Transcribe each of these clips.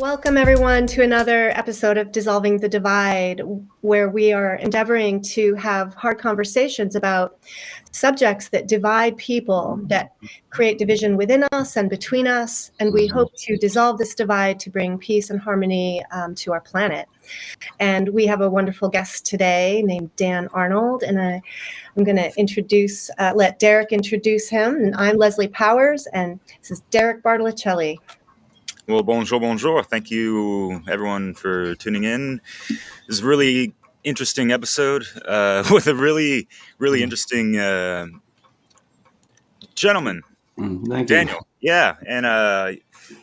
Welcome, everyone, to another episode of Dissolving the Divide, where we are endeavoring to have hard conversations about subjects that divide people, that create division within us and between us. And we hope to dissolve this divide to bring peace and harmony to our planet. And we have a wonderful guest today named Dan Arnold. And I'm going to let Derek introduce him. And I'm Leslie Powers, and this is Derek Bartolicelli. Well, bonjour. Thank you, everyone, for tuning in. This is a really interesting episode with a really interesting gentleman, Daniel. Yeah, and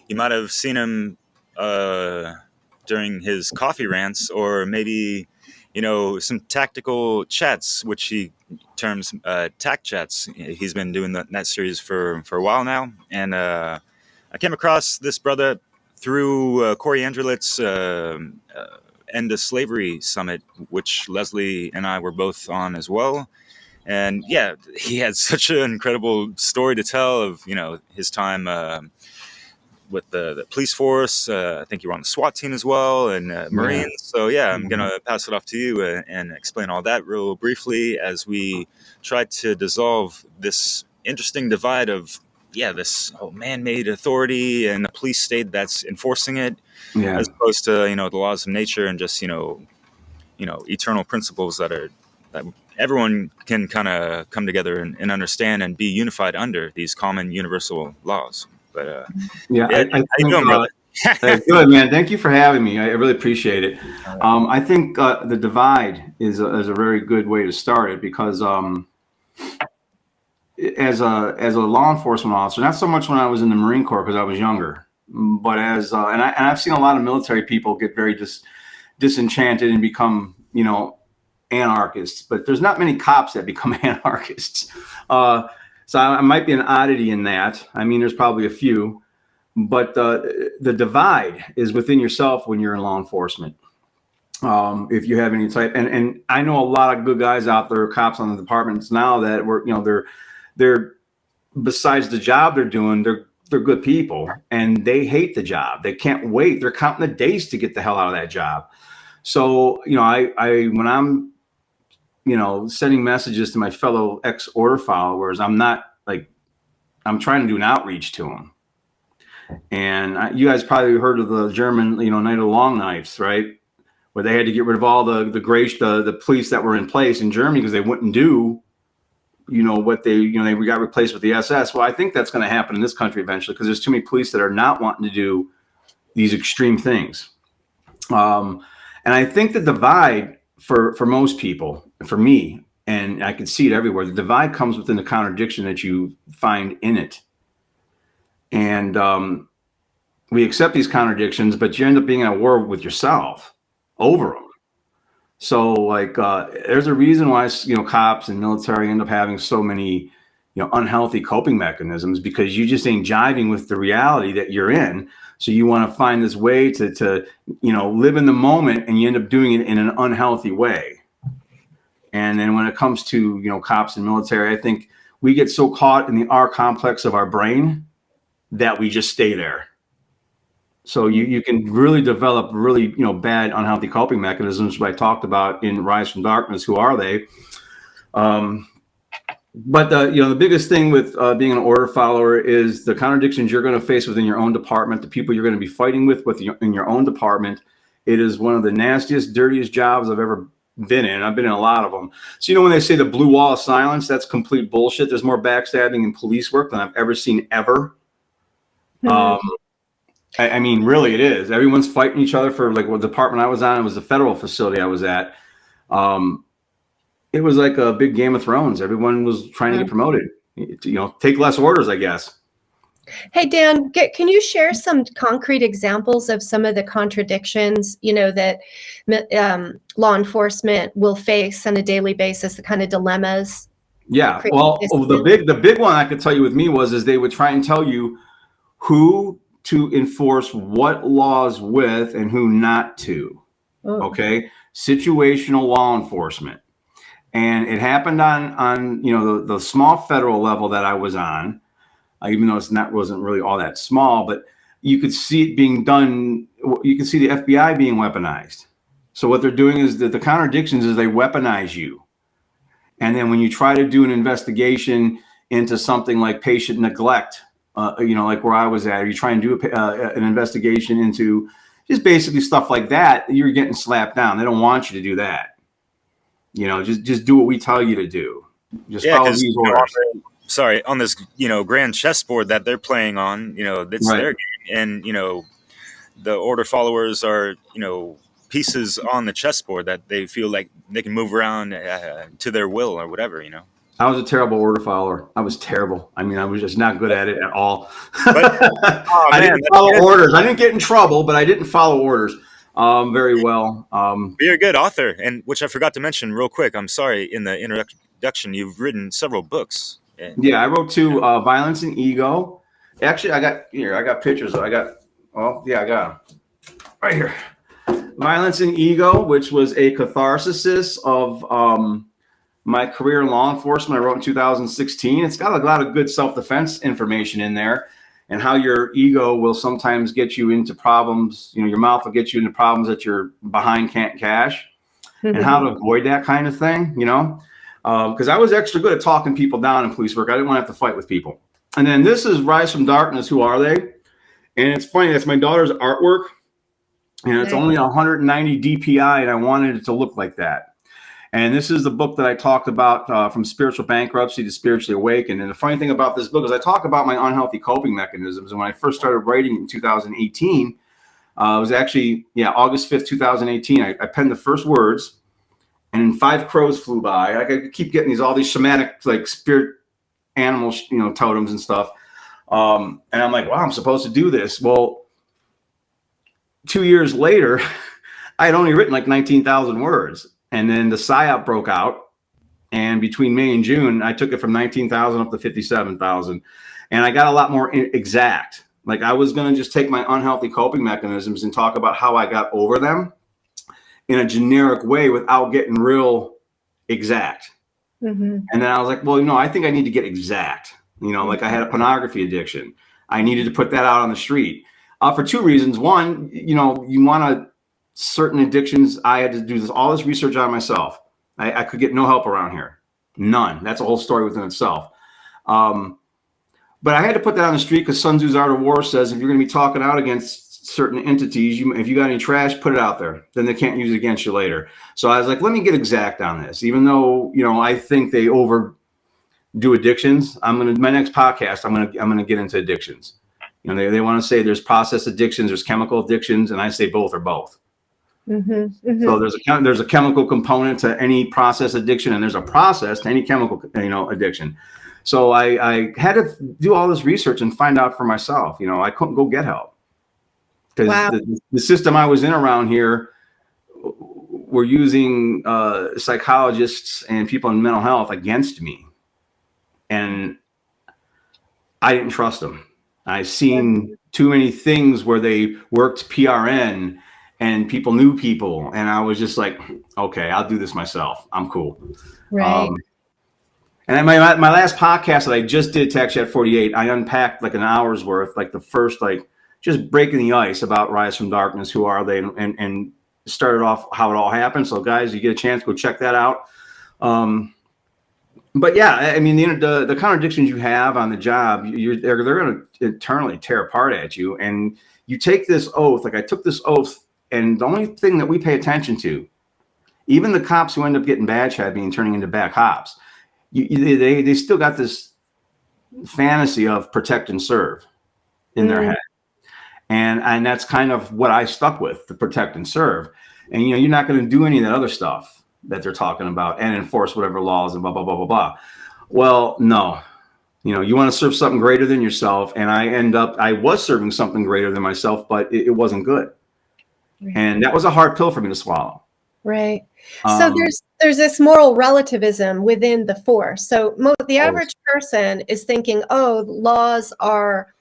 you might have seen him during his coffee rants, or maybe, some tactical chats, which he terms tac chats. He's been doing that series for a while now, and I came across this brother through Corey Andrelit's End of Slavery Summit, which Leslie and I were both on as well. And yeah, he had such an incredible story to tell of, his time with the police force. I think you were on the SWAT team as well, and Marines. Yeah. So yeah, I'm going to pass it off to you and explain all that real briefly as we try to dissolve this interesting divide of this whole man-made authority and a police state that's enforcing it, as opposed to the laws of nature and just eternal principles that everyone can kind of come together and understand and be unified under these common universal laws. But I think, how you doing, brother? Good, man. Thank you for having me. I really appreciate it. I think the divide is a very good way to start it, because as a law enforcement officer, not so much when I was in the Marine Corps because I was younger, but and I've seen a lot of military people get very disenchanted and become, anarchists, but there's not many cops that become anarchists. So I might be an oddity in that. I mean, there's probably a few, but the divide is within yourself when you're in law enforcement. If you have any type, and I know a lot of good guys out there, cops on the departments now that were, they're besides the job they're doing, they're good people, and they hate the job. They can't wait. They're counting the days to get the hell out of that job. So, I when I'm, sending messages to my fellow ex-order followers, I'm trying to do an outreach to them. And you guys probably heard of the German, Night of the Long Knives, right? Where they had to get rid of all the police that were in place in Germany because they wouldn't do, what they got replaced with the SS. Well, I think that's going to happen in this country eventually, because there's too many police that are not wanting to do these extreme things. And I think the divide for most people, for me, and I can see it everywhere, the divide comes within the contradiction that you find in it. And we accept these contradictions, but you end up being at war with yourself over them. So there's a reason why, cops and military end up having so many, unhealthy coping mechanisms, because you just ain't jiving with the reality that you're in. So you want to find this way to live in the moment, and you end up doing it in an unhealthy way. And then when it comes to, cops and military, I think we get so caught in the R complex of our brain that we just stay there. So you can really develop really, bad, unhealthy coping mechanisms, which I talked about in Rise from Darkness. Who are they? But the biggest thing with being an order follower is the contradictions you're going to face within your own department, the people you're going to be fighting with in your own department. It is one of the nastiest, dirtiest jobs I've ever been in. I've been in a lot of them. So, when they say the blue wall of silence, that's complete bullshit. There's more backstabbing in police work than I've ever seen ever. Mm-hmm. I mean, really, it is. Everyone's fighting each other for, what department I was on. It was the federal facility I was at. It was like a big Game of Thrones. Everyone was trying to get promoted. Take less orders, I guess. Hey, Dan, can you share some concrete examples of some of the contradictions, that law enforcement will face on a daily basis, the kind of dilemmas? Yeah. Well, the big one I could tell you with me is they would try and tell you who to enforce what laws with and who not to. Oh. Okay. Situational law enforcement. And it happened on the small federal level that I was on, even though wasn't really all that small. But you could see it being done. You can see the FBI being weaponized. So what they're doing is that the contradictions is they weaponize you. And then when you try to do an investigation into something like patient neglect, like where I was at, or you try and do an investigation into just basically stuff like that, you're getting slapped down. They don't want you to do that. Just do what we tell you to do. Just follow these orders. On this, grand chessboard that they're playing on, it's Right. their game. And, the order followers are, pieces on the chessboard that they feel like they can move around to their will or whatever, I was a terrible order follower. I was terrible. I mean, I was just not good at it at all. I didn't follow orders. I didn't get in trouble, but I didn't follow orders very well. You're a good author, and which I forgot to mention real quick. I'm sorry, in the introduction, you've written several books. Yeah, I wrote 2, Violence and Ego. Actually, I got pictures. I got them right here. Violence and Ego, which was a catharsis of my career in law enforcement. I wrote in 2016. It's got a lot of good self-defense information in there, and how your ego will sometimes get you into problems. Your mouth will get you into problems that you're behind can't cash, and how to avoid that kind of thing. Because I was extra good at talking people down in police work. I didn't want to have to fight with people. And then this is Rise from Darkness. Who are they? And it's funny. That's my daughter's artwork, and it's only 190 DPI, and I wanted it to look like that. And this is the book that I talked about, from spiritual bankruptcy to spiritually awakened. And the funny thing about this book is I talk about my unhealthy coping mechanisms. And when I first started writing in 2018, it was actually, August 5th, 2018, I penned the first words, and 5 crows flew by. I could keep getting all these shamanic, like spirit animal, totems and stuff. And I'm like, wow, I'm supposed to do this. Well, 2 years later, I had only written like 19,000 words. And then the PSYOP broke out. And between May and June, I took it from 19,000 up to 57,000. And I got a lot more exact. Like I was going to just take my unhealthy coping mechanisms and talk about how I got over them in a generic way without getting real exact. And then I was like, well, I think I need to get exact. Like I had a pornography addiction. I needed to put that out on the street for 2 reasons. One, you want to certain addictions. I had to do all this research on myself. I could get no help around here. None. That's a whole story within itself. But I had to put that on the street because Sun Tzu's Art of War says if you're going to be talking out against certain entities, if you got any trash, put it out there. Then they can't use it against you later. So I was like, let me get exact on this. Even though, I think they overdo addictions. My next podcast, I'm gonna get into addictions. They want to say there's process addictions, there's chemical addictions, and I say both are both. So there's a chemical component to any process addiction, and there's a process to any chemical addiction. So I had to do all this research and find out for myself. I couldn't go get help because the system I was in around here were using psychologists and people in mental health against me, and I didn't trust them. I've seen too many things where they worked PRN and people knew people. And I was just like, okay, I'll do this myself. I'm cool. Right. And my last podcast that I just did, Tech Chat 48, I unpacked like an hour's worth, like the first, just breaking the ice about Rise from Darkness. Who are they? And started off how it all happened. So guys, you get a chance, go check that out. But yeah, I mean, the contradictions you have on the job, they're going to internally tear apart at you. And you take this oath, like I took this oath, and the only thing that we pay attention to, even the cops who end up getting badge heavy and turning into bad cops, they still got this fantasy of protect and serve in their head. And that's kind of what I stuck with, the protect and serve. And, you're not going to do any of that other stuff that they're talking about and enforce whatever laws and blah, blah, blah, blah, blah. Well, no, you want to serve something greater than yourself. And I was serving something greater than myself, but it wasn't good. Right. And that was a hard pill for me to swallow. Right. So there's this moral relativism within the force. So the average person is thinking, oh, laws are,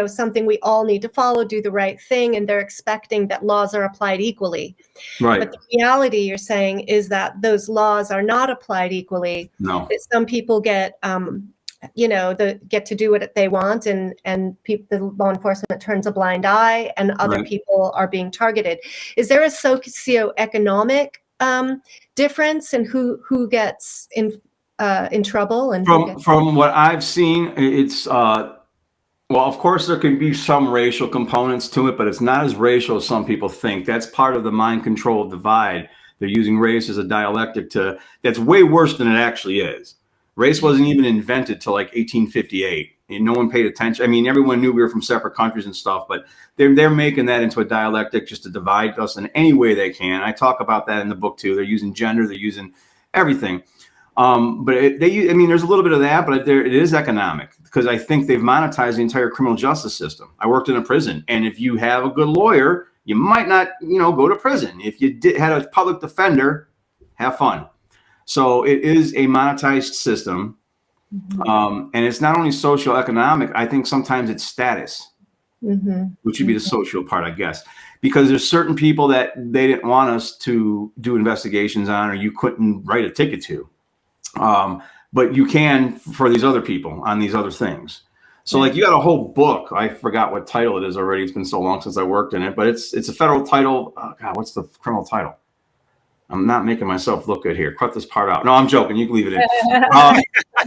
something we all need to follow, do the right thing. And they're expecting that laws are applied equally. Right. But the reality you're saying is that those laws are not applied equally. No. That some people get get to do what they want, and the law enforcement turns a blind eye, and other people are being targeted. Is there a socioeconomic difference in who gets in trouble? And from what I've seen, it's well, of course, there can be some racial components to it, but it's not as racial as some people think. That's part of the mind control divide. They're using race as a dialectic that's way worse than it actually is. Race wasn't even invented till like 1858, and no one paid attention. I mean, everyone knew we were from separate countries and stuff, but they're making that into a dialectic just to divide us in any way they can. I talk about that in the book too. They're using gender, they're using everything. But there's a little bit of that, but it is economic, because I think they've monetized the entire criminal justice system. I worked in a prison, and if you have a good lawyer, you might not, go to prison. If you had a public defender, have fun. So it is a monetized system. And it's not only social economic, I think sometimes it's status, which would be the social part, I guess, because there's certain people that they didn't want us to do investigations on, or you couldn't write a ticket to. But you can for these other people on these other things. So like you got a whole book. I forgot what title it is already. It's been so long since I worked in it, but it's a federal title. Oh God, what's the criminal title? I'm not making myself look good here. Cut this part out. No, I'm joking. You can leave it in.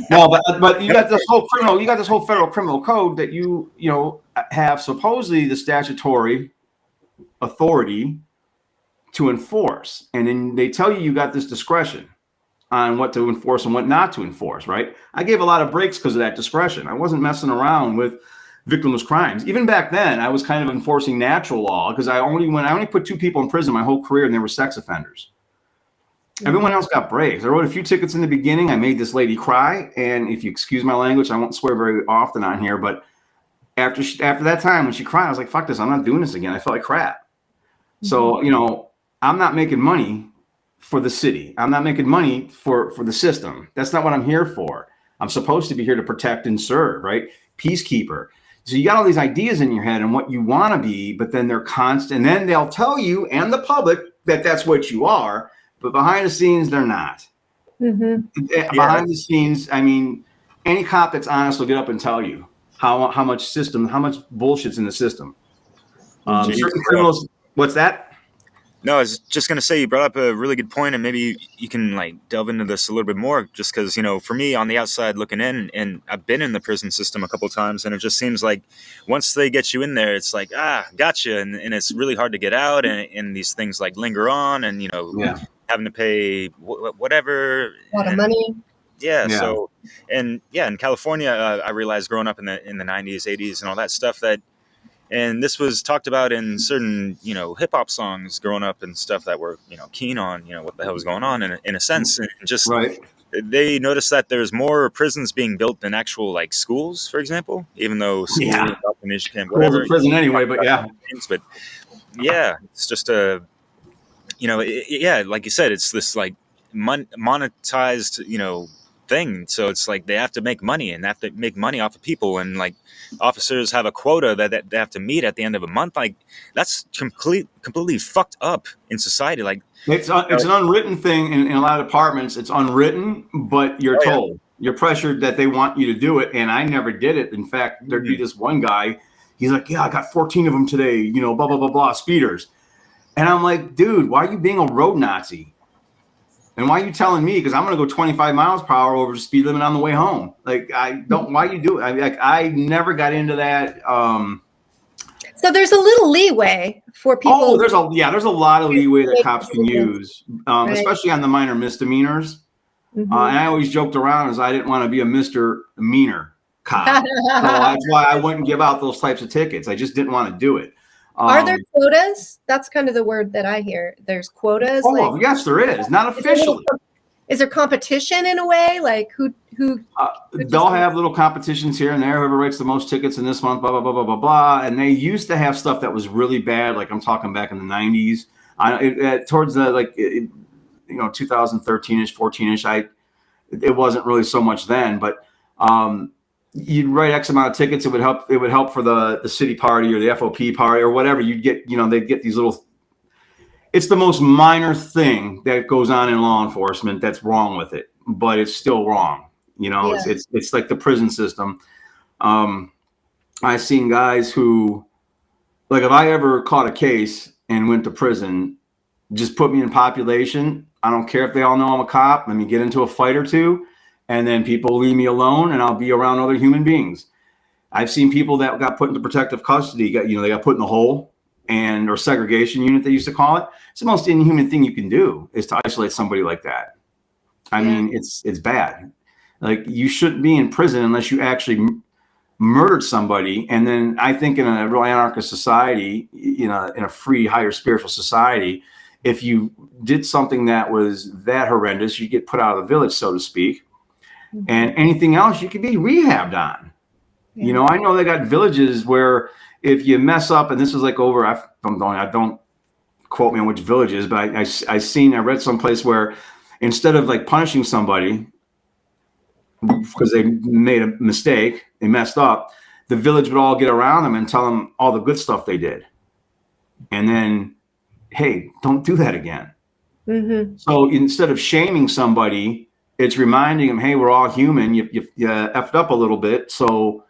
No, but you got this whole federal criminal code that you have supposedly the statutory authority to enforce, and then they tell you got this discretion on what to enforce and what not to enforce, right? I gave a lot of breaks because of that discretion. I wasn't messing around with victimless crimes. Even back then, I was kind of enforcing natural law, because I only put 2 people in prison my whole career, and they were sex offenders. Everyone else got breaks. I wrote a few tickets in the beginning. I made this lady cry, and if you excuse my language, I won't swear very often on here, but after that time when she cried, I was like, fuck this, I'm not doing this again. I felt like crap. So, I'm not making money for the city. I'm not making money for the system. That's not what I'm here for. I'm supposed to be here to protect and serve, right? Peacekeeper. So you got all these ideas in your head and what you want to be, but then they're constant. And then they'll tell you and the public that that's what you are, but behind the scenes, they're not. Behind the scenes, I mean, any cop that's honest will get up and tell you how much bullshit's in the system. Certain criminals. What's that? No, I was just going to say, you brought up a really good point, and maybe you can delve into this a little bit more, just because, for me on the outside looking in, and I've been in the prison system a couple of times, and it just seems like once they get you in there, it's like, gotcha. And it's really hard to get out. And these things linger on, and, having to pay whatever. A lot of money. Yeah. So, in California, I realized growing up in the 90s, 80s and all that stuff and this was talked about in certain, hip hop songs growing up and stuff that were, keen on, what the hell was going on in a sense. And just they noticed that there's more prisons being built than actual schools, for example, even though schools, whatever. Prison anyway, but But it's just like you said, it's this monetized, thing. So it's they have to make money, and they have to make money off of people, and officers have a quota that they have to meet at the end of a month. That's completely fucked up in society. It's an unwritten thing in a lot of departments. It's unwritten, but you're told. You're pressured that they want you to do it, and I never did it. In fact, there'd be this one guy, he's like, I got 14 of them today, blah, blah, blah, blah, speeders. And I'm like, dude, why are you being a road Nazi? And why are you telling me? Because I'm going to go 25 miles per hour over the speed limit on the way home. Why you do it? I never got into that. So there's a little leeway for people. Oh, there's a lot of leeway that cops can use, especially on the minor misdemeanors. And I always joked around as I didn't want to be a Mr. Meaner cop. So that's why I wouldn't give out those types of tickets. I just didn't want to do it. Are there quotas? That's kind of the word that I hear. There's quotas. Yes, there is. Not officially. Is there competition in a way? Who? They'll have little competitions here and there. Whoever writes the most tickets in this month, blah, blah, blah, blah, blah, blah. And they used to have stuff that was really bad. I'm talking back in the 90s. Towards the 2013-ish, 14-ish, it wasn't really so much then, but you'd write X amount of tickets. It would help for the city party or the FOP party or whatever. You'd get, they'd get these little. It's the most minor thing that goes on in law enforcement that's wrong with it, but it's still wrong. You know, it's like the prison system. I've seen guys who, like, if I ever caught a case and went to prison, just put me in population. I don't care if they all know I'm a cop. Let me get into a fight or two, and then people leave me alone, and I'll be around other human beings. I've seen people that got put into protective custody, they got put in the hole or segregation unit, they used to call it. It's the most inhuman thing you can do, is to isolate somebody like that. I mean, it's bad. Like, you shouldn't be in prison unless you actually murdered somebody. And then I think in a real anarchist society, in a free, higher spiritual society, if you did something that was that horrendous, you get put out of the village, so to speak. Mm-hmm. And anything else you could be rehabbed on. Yeah. I know they got villages where if you mess up, and this is like over, I don't quote me on which villages, but I read someplace where instead of like punishing somebody because they made a mistake, they messed up, the village would all get around them and tell them all the good stuff they did. And then, hey, don't do that again. Mm-hmm. So instead of shaming somebody, it's reminding them, hey, we're all human. You effed up a little bit, so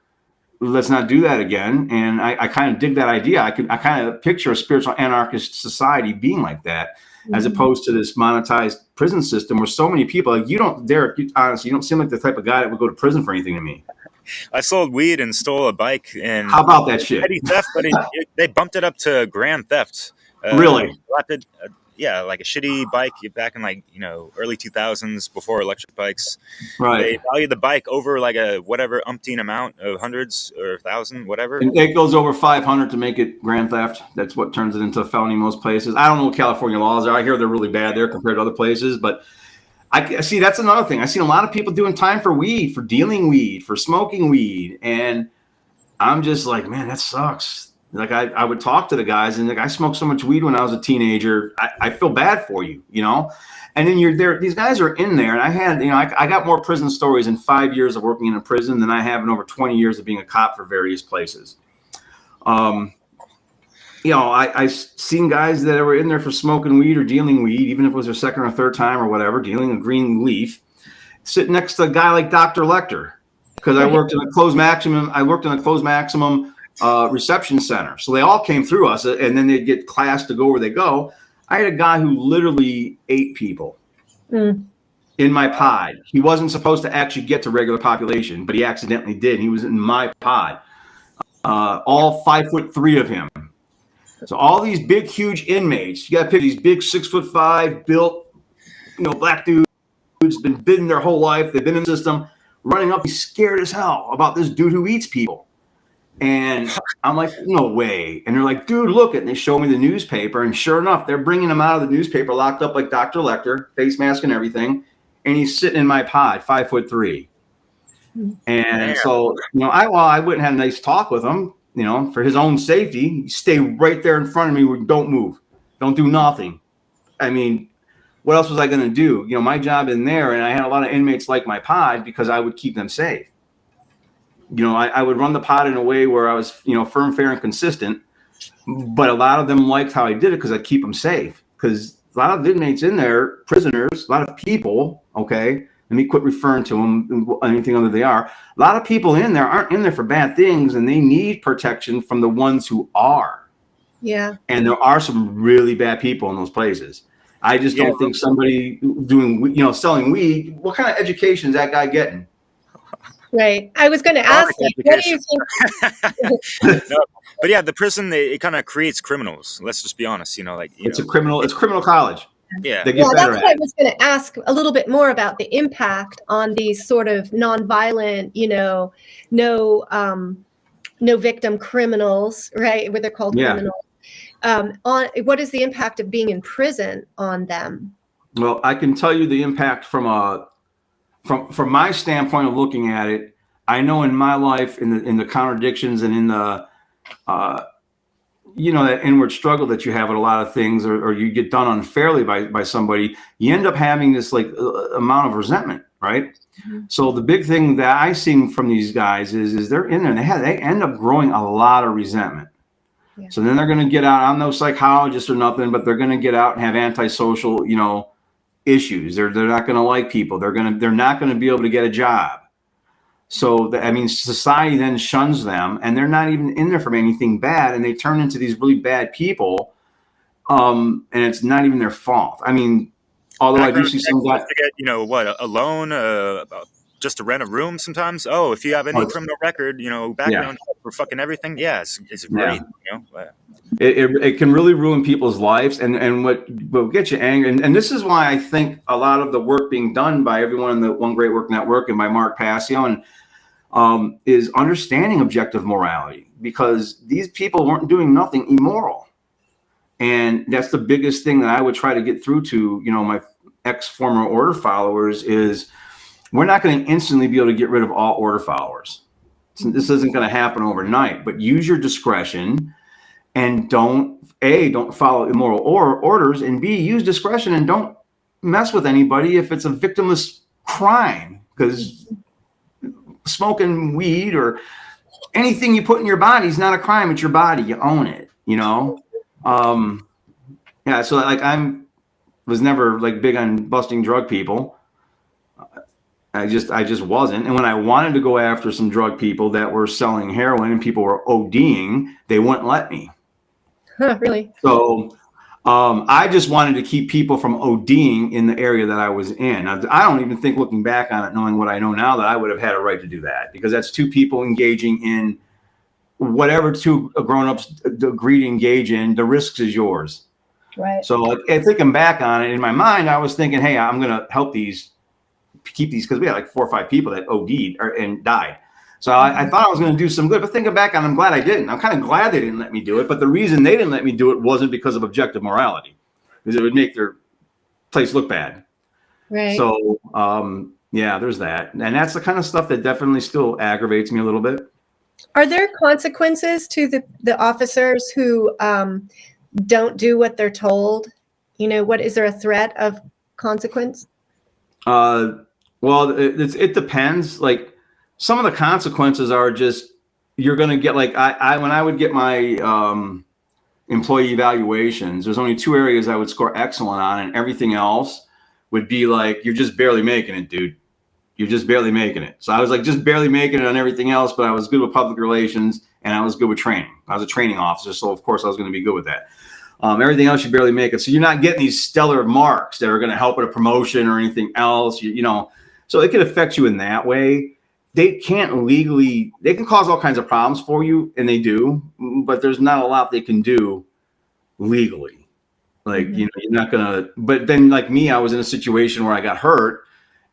let's not do that again. And I kind of dig that idea. I kind of picture a spiritual anarchist society being like that, mm-hmm. as opposed to this monetized prison system where so many people, like, Derek, honestly, you don't seem like the type of guy that would go to prison for anything to me. I sold weed and stole a bike. And how about that shit? Petty theft, but they bumped it up to grand theft. Really? Rapid, yeah, like a shitty bike back in early 2000s before electric bikes. Right. They valued the bike over like a whatever umpteen amount of hundreds or 1,000, whatever. And it goes over 500 to make it grand theft. That's what turns it into a felony in most places. I don't know what California laws are. I hear they're really bad there compared to other places, but I see that's another thing. I've seen a lot of people doing time for weed, for dealing weed, for smoking weed. And I'm just like, man, that sucks. Like I would talk to the guys and like, I smoked so much weed when I was a teenager. I feel bad for you, and then you're there. These guys are in there. And I had, I got more prison stories in 5 years of working in a prison than I have in over 20 years of being a cop for various places. I've seen guys that were in there for smoking weed or dealing weed, even if it was their second or third time or whatever, dealing a green leaf, sitting next to a guy like Dr. Lecter, because I worked in a closed maximum. Reception center. So they all came through us, and then they'd get classed to go where they go. I had a guy who literally ate people in my pod. He wasn't supposed to actually get to regular population, but he accidentally did. He was in my pod. All 5'3" of him. So all these big, huge inmates. You got to pick these big 6'5" built, black dudes, been bitten their whole life. They've been in the system, running up. He's scared as hell about this dude who eats people. And I'm like, no way. And they're like, dude, look it. And they show me the newspaper. And sure enough, they're bringing him out of the newspaper, locked up like Dr. Lecter, face mask and everything. And he's sitting in my pod, 5'3". And so, I wouldn't have a nice talk with him, for his own safety. Stay right there in front of me. Don't move. Don't do nothing. I mean, what else was I going to do? My job in there, and I had a lot of inmates like my pod because I would keep them safe. I would run the pod in a way where I was, firm, fair, and consistent. But a lot of them liked how I did it because I'd keep them safe. Because a lot of inmates in there, prisoners, a lot of people, okay, let me quit referring to them anything other they are. A lot of people in there aren't in there for bad things, and they need protection from the ones who are. Yeah. And there are some really bad people in those places. I just don't think somebody doing, selling weed, what kind of education is that guy getting? Right. I was going to ask you, what do you think? No, but yeah, the prison, it kind of creates criminals. Let's just be honest, it's criminal college. Yeah. That's what I was going to ask a little bit more about the impact on these sort of nonviolent, no victim criminals, right? What they're called criminals. On what is the impact of being in prison on them? Well, I can tell you the impact from my standpoint of looking at it. I know in my life, in the contradictions and in the that inward struggle that you have with a lot of things, or you get done unfairly by somebody, you end up having this amount of resentment, right? Mm-hmm. So the big thing that I seen from these guys is they're in there and they end up growing a lot of resentment. Yeah. So then they're going to get out. I'm no psychologist or nothing, but they're going to get out and have antisocial, issues. They're not going to like people. They're not going to be able to get a job. So society then shuns them, and they're not even in there from anything bad, and they turn into these really bad people. And it's not even their fault. I mean, although I do see some guys to get, a loan, just to rent a room sometimes. Oh, if you have any criminal record, background for fucking everything. Yeah, it's great. It can really ruin people's lives, and what will get you angry. And this is why I think a lot of the work being done by everyone in the One Great Work Network and by Mark Passio and is understanding objective morality, because these people weren't doing nothing immoral. And that's the biggest thing that I would try to get through to, my ex-former order followers is we're not going to instantly be able to get rid of all order followers. So this isn't going to happen overnight, but use your discretion and don't follow immoral orders, and B, use discretion and don't mess with anybody if it's a victimless crime, because smoking weed or anything you put in your body is not a crime. It's your body. You own it, so like was never like big on busting drug people. I just wasn't. And when I wanted to go after some drug people that were selling heroin and people were ODing, they wouldn't let me. Huh, really? So I just wanted to keep people from ODing in the area that I was in. I don't even think, looking back on it, knowing what I know now, that I would have had a right to do that, because that's two people engaging in whatever two grown-ups agree to engage in. The risks is yours. Right. So thinking back on it, in my mind, I was thinking, hey, I'm going to help keep these, because we had like 4 or 5 people that OD'd and died. So I thought I was going to do some good, but thinking back on it, I'm glad I didn't. I'm kind of glad they didn't let me do it. But the reason they didn't let me do it wasn't because of objective morality, because it would make their place look bad. Right. So, there's that. And that's the kind of stuff that definitely still aggravates me a little bit. Are there consequences to the officers who don't do what they're told? Is there a threat of consequence? Well, it depends. Like, some of the consequences are just, you're going to get, like, when I would get my employee evaluations, there's only 2 areas I would score excellent on, and everything else would be like, you're just barely making it, dude. You're just barely making it. So I was like just barely making it on everything else, but I was good with public relations and I was good with training. I was a training officer, so of course I was going to be good with that. Everything else, you barely make it. So you're not getting these stellar marks that are going to help with a promotion or anything else, so it can affect you in that way. They can cause all kinds of problems for you, and they do, but there's not a lot they can do legally. Like, you're not going to, but then like me, I was in a situation where I got hurt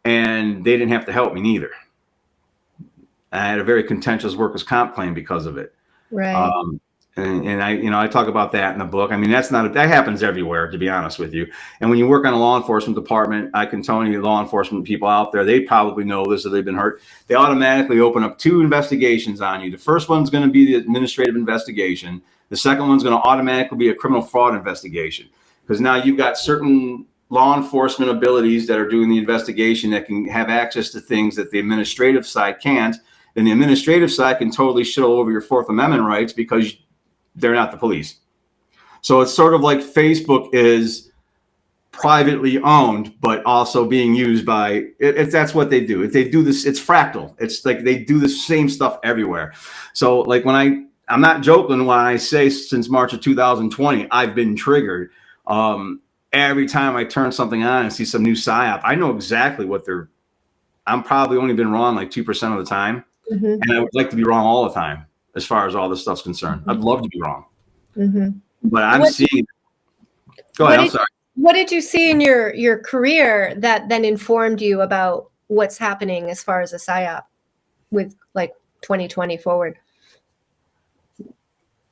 and they didn't have to help me neither. I had a very contentious workers' comp claim because of it. Right. And I talk about that in the book. I mean, that happens everywhere, to be honest with you. And when you work on a law enforcement department, I can tell you, law enforcement people out there, they probably know this, if they've been hurt. They automatically open up 2 investigations on you. The first one's going to be the administrative investigation. The second one's going to automatically be a criminal fraud investigation, because now you've got certain law enforcement abilities that are doing the investigation that can have access to things that the administrative side can't. Then the administrative side can totally shit all over your 4th Amendment rights because they're not the police. So it's sort of like Facebook is privately owned, but also being used by that's what they do. If they do this, it's fractal. It's like they do the same stuff everywhere. So like when I'm not joking when I say since March of 2020, I've been triggered. Every time I turn something on and see some new PSYOP, I know exactly what I'm probably only been wrong like 2% of the time. And I would like to be wrong all the time as far as all this stuff's concerned. I'd love to be wrong. But I'm seeing. Go ahead, I'm sorry. What did you see in your career that then informed you about what's happening as far as a PSYOP with like 2020 forward?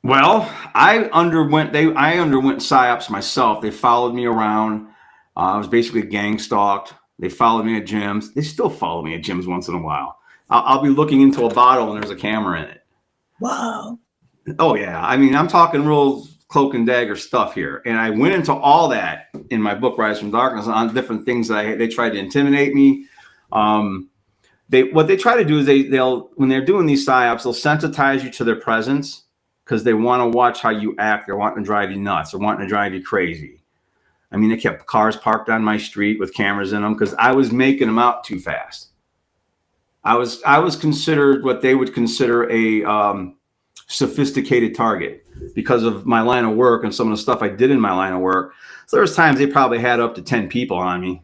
Well, I underwent PSYOPs myself. They followed me around. I was basically gang stalked. They followed me at gyms. They still follow me at gyms once in a while. I'll be looking into a bottle and there's a camera in it. Wow. Oh yeah. I mean, I'm talking real cloak and dagger stuff here. And I went into all that in my book, Rise from Darkness, on different things that they tried to intimidate me. What they try to do is they'll when they're doing these PSYOPs, they'll sensitize you to their presence, because they want to watch how you act. They're wanting to drive you nuts. They're wanting to drive you crazy. I mean, they kept cars parked on my street with cameras in them because I was making them out too fast. I was considered what they would consider a sophisticated target because of my line of work and some of the stuff I did in my line of work. So there was times they probably had up to 10 people on me.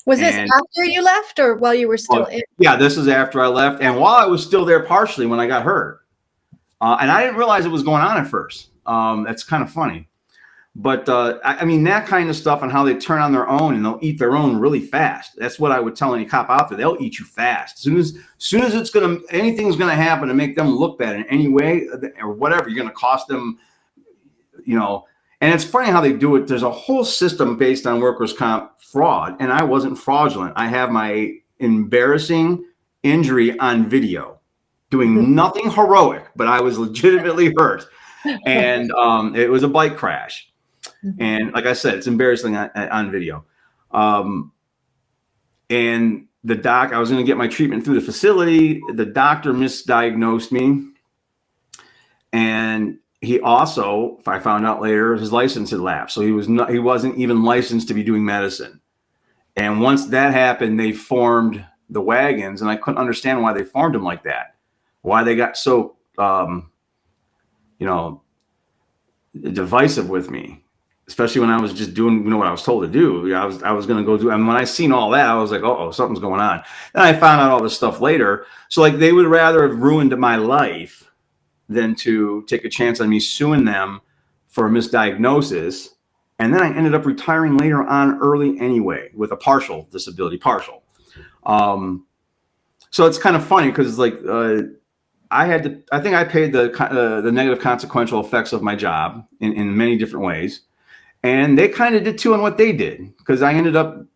Was this after you left or while you were still in? Yeah, this is after I left. And while I was still there partially when I got hurt. And I didn't realize it was going on at first. That's kind of funny. But I mean, that kind of stuff and how they turn on their own and they'll eat their own really fast. That's what I would tell any cop out there. They'll eat you fast. As soon as anything's going to happen to make them look bad in any way or whatever, you're going to cost them, you know. And it's funny how they do it. There's a whole system based on workers' comp fraud. And I wasn't fraudulent. I have my embarrassing injury on video doing nothing heroic, but I was legitimately hurt. And it was a bike crash. And like I said, it's embarrassing on video. And I was going to get my treatment through the facility. The doctor misdiagnosed me. And he also, if I found out later, his license had lapsed. So he wasn't even licensed to be doing medicine. And once that happened, they formed the wagons. And I couldn't understand why they formed them like that. Why they got so, divisive with me. Especially when I was just doing, what I was told to do. I was going to go do. And when I seen all that, I was like, oh, something's going on. Then I found out all this stuff later. So like they would rather have ruined my life than to take a chance on me suing them for a misdiagnosis. And then I ended up retiring later on early anyway with a partial disability, So it's kind of funny because like I think I paid the negative consequential effects of my job in many different ways. And they kind of did too on what they did, because I ended up,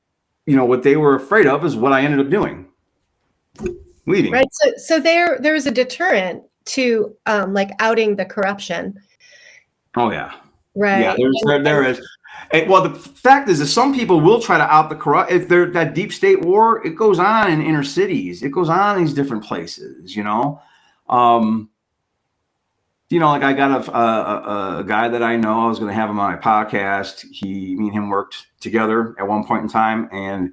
what they were afraid of is what I ended up doing, leaving. Right. So there is a deterrent to like outing the corruption. Oh yeah. Right. Yeah, there is. And, well, the fact is that some people will try to out the corrupt. If they're that deep state war, it goes on in inner cities. It goes on in these different places. Like I got a guy that I know. I was going to have him on my podcast. Me and him worked together at one point in time, and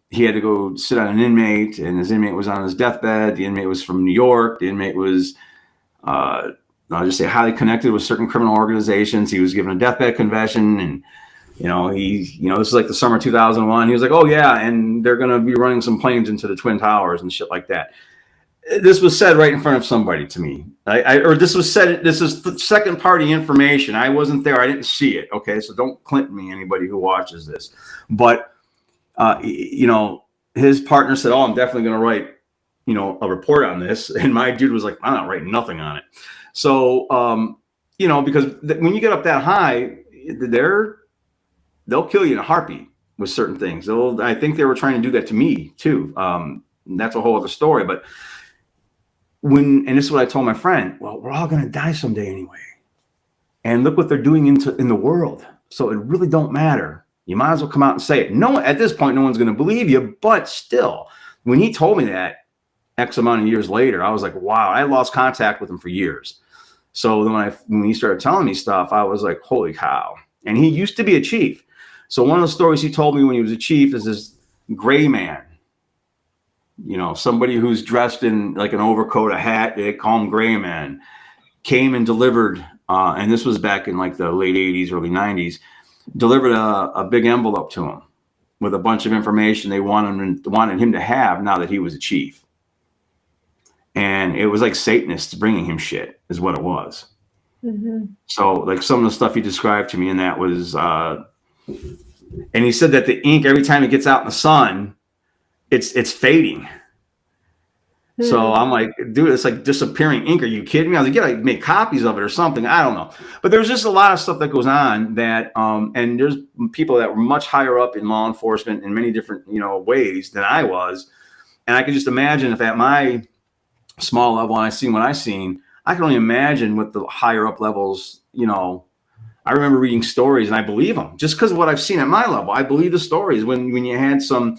he had to go sit on an inmate, and his inmate was on his deathbed. The inmate was from New York. The inmate was, I'll just say, highly connected with certain criminal organizations. He was given a deathbed confession, and this is like the summer 2001. He was like, "Oh yeah, and they're going to be running some planes into the Twin Towers and shit like that." This was said right in front of somebody to me. This is second party information. I wasn't there. I didn't see it. Okay. So don't Clinton me, anybody who watches this. But, his partner said, "Oh, I'm definitely going to write, a report on this." And my dude was like, "I'm not writing nothing on it." So, because when you get up that high, they'll kill you in a heartbeat with certain things. I think they were trying to do that to me too. That's a whole other story, but and this is what I told my friend, well, we're all going to die someday anyway. And look what they're doing in the world. So it really don't matter. You might as well come out and say it. No, at this point, no one's going to believe you, but still, when he told me that X amount of years later, I was like, wow, I lost contact with him for years. So then when he started telling me stuff, I was like, holy cow. And he used to be a chief. So one of the stories he told me when he was a chief is this gray man. Somebody who's dressed in like an overcoat, a hat, they call him gray man, came and delivered, and this was back in like the late 80s, early 90s, delivered a big envelope to him with a bunch of information they wanted him to have now that he was a chief. And it was like Satanists bringing him shit is what it was. Mm-hmm. So like some of the stuff he described to me, and that was, and he said that the ink, every time it gets out in the sun, it's fading. So I'm like, dude, it's like disappearing ink. Are you kidding me? I was like, yeah, like make copies of it or something. I don't know. But there's just a lot of stuff that goes on that, and there's people that were much higher up in law enforcement in many different, ways than I was. And I could just imagine if at my small level and I seen what I seen, I can only imagine what the higher up levels, I remember reading stories and I believe them just because of what I've seen at my level. I believe the stories when you had some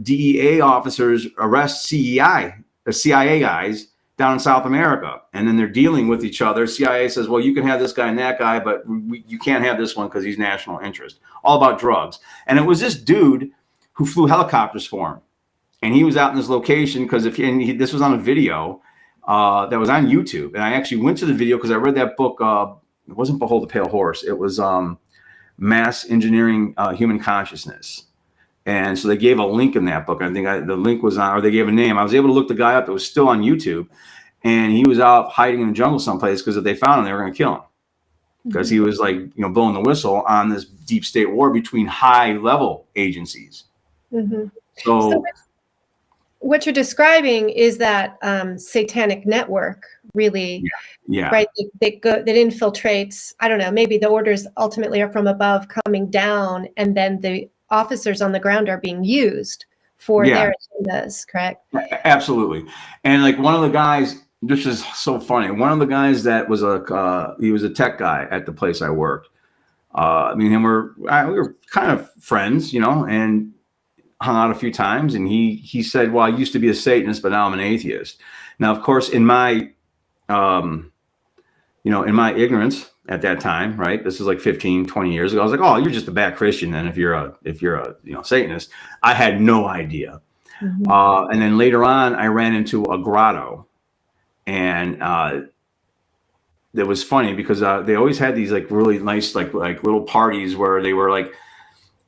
DEA officers arrest CIA guys down in South America, and then they're dealing with each other. CIA says, well, you can have this guy and that guy, but you can't have this one because he's national interest. All about drugs. And it was this dude who flew helicopters for him. And he was out in this location because this was on a video that was on YouTube. And I actually went to the video because I read that book. It wasn't Behold the Pale Horse. It was Mass Engineering Human Consciousness. And so they gave a link in that book. I think the link was on, or they gave a name. I was able to look the guy up. It was still on YouTube. And he was out hiding in the jungle someplace because if they found him, they were going to kill him. Because he was like, blowing the whistle on this deep state war between high level agencies. Mm-hmm. So what you're describing is that satanic network, really, right? That infiltrates. I don't know. Maybe the orders ultimately are from above coming down, and then the officers on the ground are being used for their agendas. Correct? Absolutely. And like one of the guys, this is so funny. One of the guys that was he was a tech guy at the place I worked. Me and him we were kind of friends, and hung out a few times. And he said, well, I used to be a Satanist, but now I'm an atheist. Now, of course, in my, in my ignorance at that time, right? This is like 15, 20 years ago. I was like, oh, you're just a bad Christian then if you're a Satanist. I had no idea. Mm-hmm. And then later on, I ran into a grotto. And it was funny because they always had these like really nice like little parties where they were like,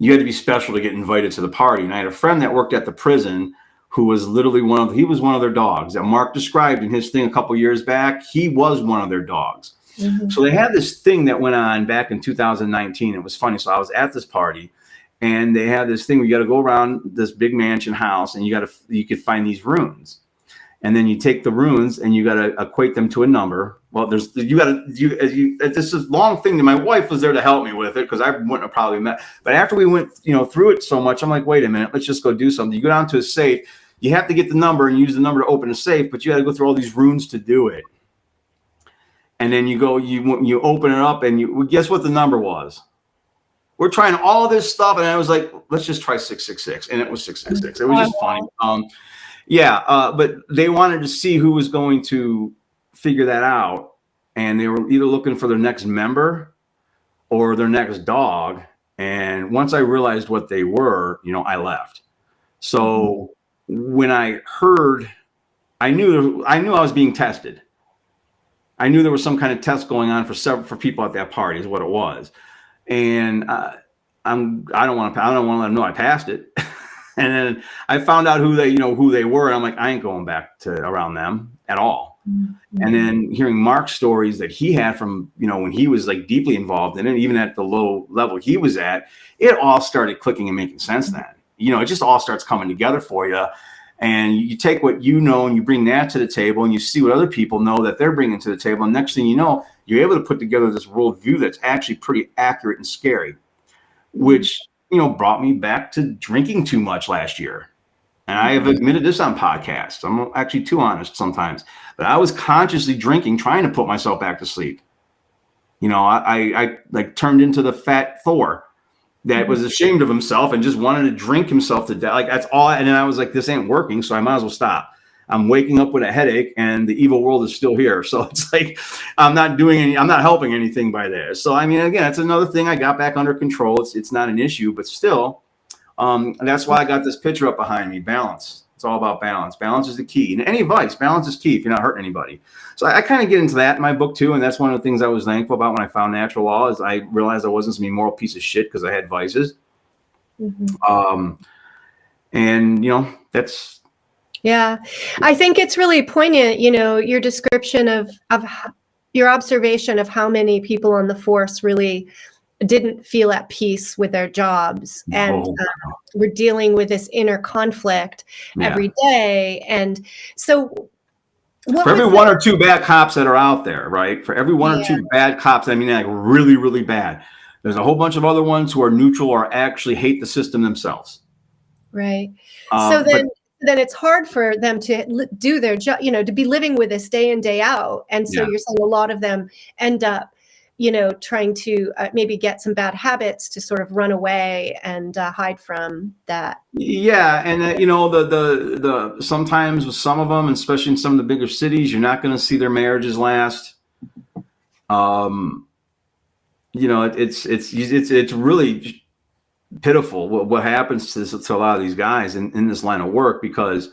you had to be special to get invited to the party. And I had a friend that worked at the prison who was literally he was one of their dogs that Mark described in his thing a couple years back. He was one of their dogs. Mm-hmm. So they had this thing that went on back in 2019. It was funny. So I was at this party and they had this thing where you got to go around this big mansion house and you could find these runes. And then you take the runes and you got to equate them to a number. Well, this is a long thing that my wife was there to help me with it because I wouldn't have probably met. But after we went, through it so much, I'm like, wait a minute, let's just go do something. You go down to a safe. You have to get the number and use the number to open a safe, but you got to go through all these runes to do it. And then you open it up and guess what the number was? We're trying all this stuff. And I was like, let's just try 666. And it was 666. It was just funny. But they wanted to see who was going to figure that out. And they were either looking for their next member or their next dog. And once I realized what they were, I left. So when I heard, I knew I was being tested. I knew there was some kind of test going on for people at that party is what it was. And I don't want to let them know I passed it. And then I found out who they were. And I'm like, I ain't going back to around them at all. Mm-hmm. And then hearing Mark's stories that he had from, when he was like deeply involved in it, even at the low level he was at, it all started clicking and making sense then. It just all starts coming together for you. And you take what you know and you bring that to the table and you see what other people know that they're bringing to the table. And next thing you know, you're able to put together this worldview that's actually pretty accurate and scary, which brought me back to drinking too much last year. And I have admitted this on podcasts. I'm actually too honest sometimes, but I was consciously drinking, trying to put myself back to sleep. I like turned into the fat Thor that was ashamed of himself and just wanted to drink himself to death. Like that's all. And then I was like, this ain't working. So I might as well stop. I'm waking up with a headache and the evil world is still here. So it's like, I'm not helping anything by this. So, I mean, again, that's another thing I got back under control. It's not an issue, but still, that's why I got this picture up behind me, balance. It's all about balance. Balance is the key. And any advice, balance is key if you're not hurting anybody. So I kind of get into that in my book too. And that's one of the things I was thankful about when I found natural law is I realized I wasn't some immoral piece of shit because I had vices. Mm-hmm. And that's, yeah, I think it's really poignant, your description of your observation of how many people on the force really didn't feel at peace with their jobs and we're dealing with this inner conflict every day. And so for every one or two bad cops that are out there, right? For every one or two bad cops, I mean, like really, really bad. There's a whole bunch of other ones who are neutral or actually hate the system themselves. Right. So then it's hard for them to do their job, to be living with this day in, day out. And so you're saying a lot of them end up trying to maybe get some bad habits to sort of run away and hide from that. Yeah, and the sometimes with some of them, especially in some of the bigger cities, you're not going to see their marriages last. It's really pitiful what happens to a lot of these guys in this line of work, because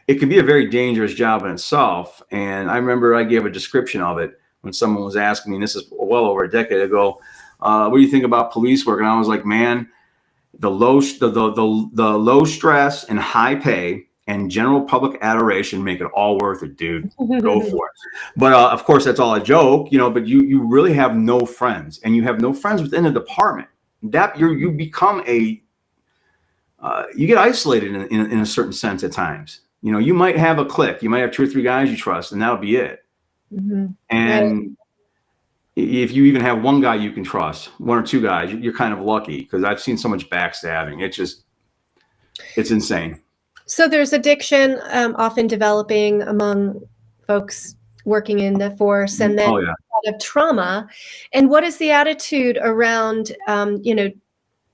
it can be a very dangerous job in itself. And I remember I gave a description of it when someone was asking me, and this is well over a decade ago, what do you think about police work? And I was like, man, the low stress and high pay and general public adoration make it all worth it, dude. Go for it. But of course, that's all a joke, but you really have no friends, and you have no friends within the department. That you become you get isolated in a certain sense at times. You might have a clique, you might have 2 or 3 guys you trust, and that'll be it. Mm-hmm. And if you even have one guy you can trust, 1 or 2 guys, you're kind of lucky, because I've seen so much backstabbing. It's insane. So there's addiction often developing among folks working in the force, and then a lot of trauma. And what is the attitude around,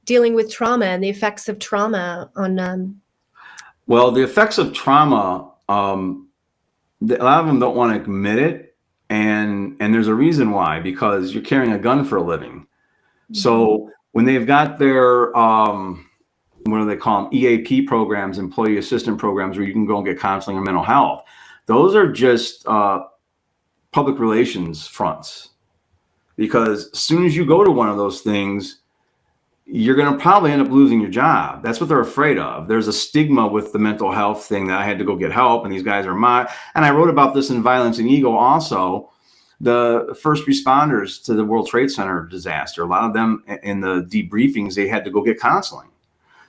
dealing with trauma and the effects of trauma on? Well, the effects of trauma, a lot of them don't want to admit it. And there's a reason why, because you're carrying a gun for a living. Mm-hmm. So when they've got their, what do they call them? EAP programs, employee assistance programs, where you can go and get counseling or mental health. Those are just public relations fronts, because as soon as you go to one of those things, you're going to probably end up losing your job. That's what they're afraid of. There's a stigma with the mental health thing, that I had to go get help, and these guys are and I wrote about this in Violence and Ego also. The first responders to the World Trade Center disaster, a lot of them in the debriefings, they had to go get counseling.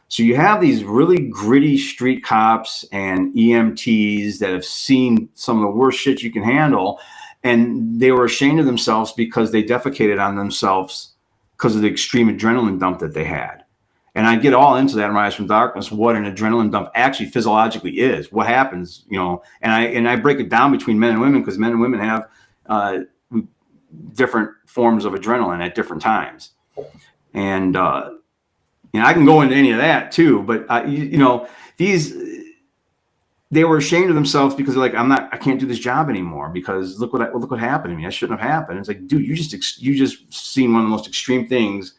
So you have these really gritty street cops and EMTs that have seen some of the worst shit you can handle, and they were ashamed of themselves because they defecated on themselves because of the extreme adrenaline dump that they had. And I get all into that in Rise from Darkness, what an adrenaline dump actually physiologically is, what happens, and I break it down between men and women, because men and women have different forms of adrenaline at different times. And, I can go into any of that too, but they were ashamed of themselves because they're like, I can't do this job anymore, because look what happened to me. I shouldn't have happened. It's like, dude, you just seen one of the most extreme things.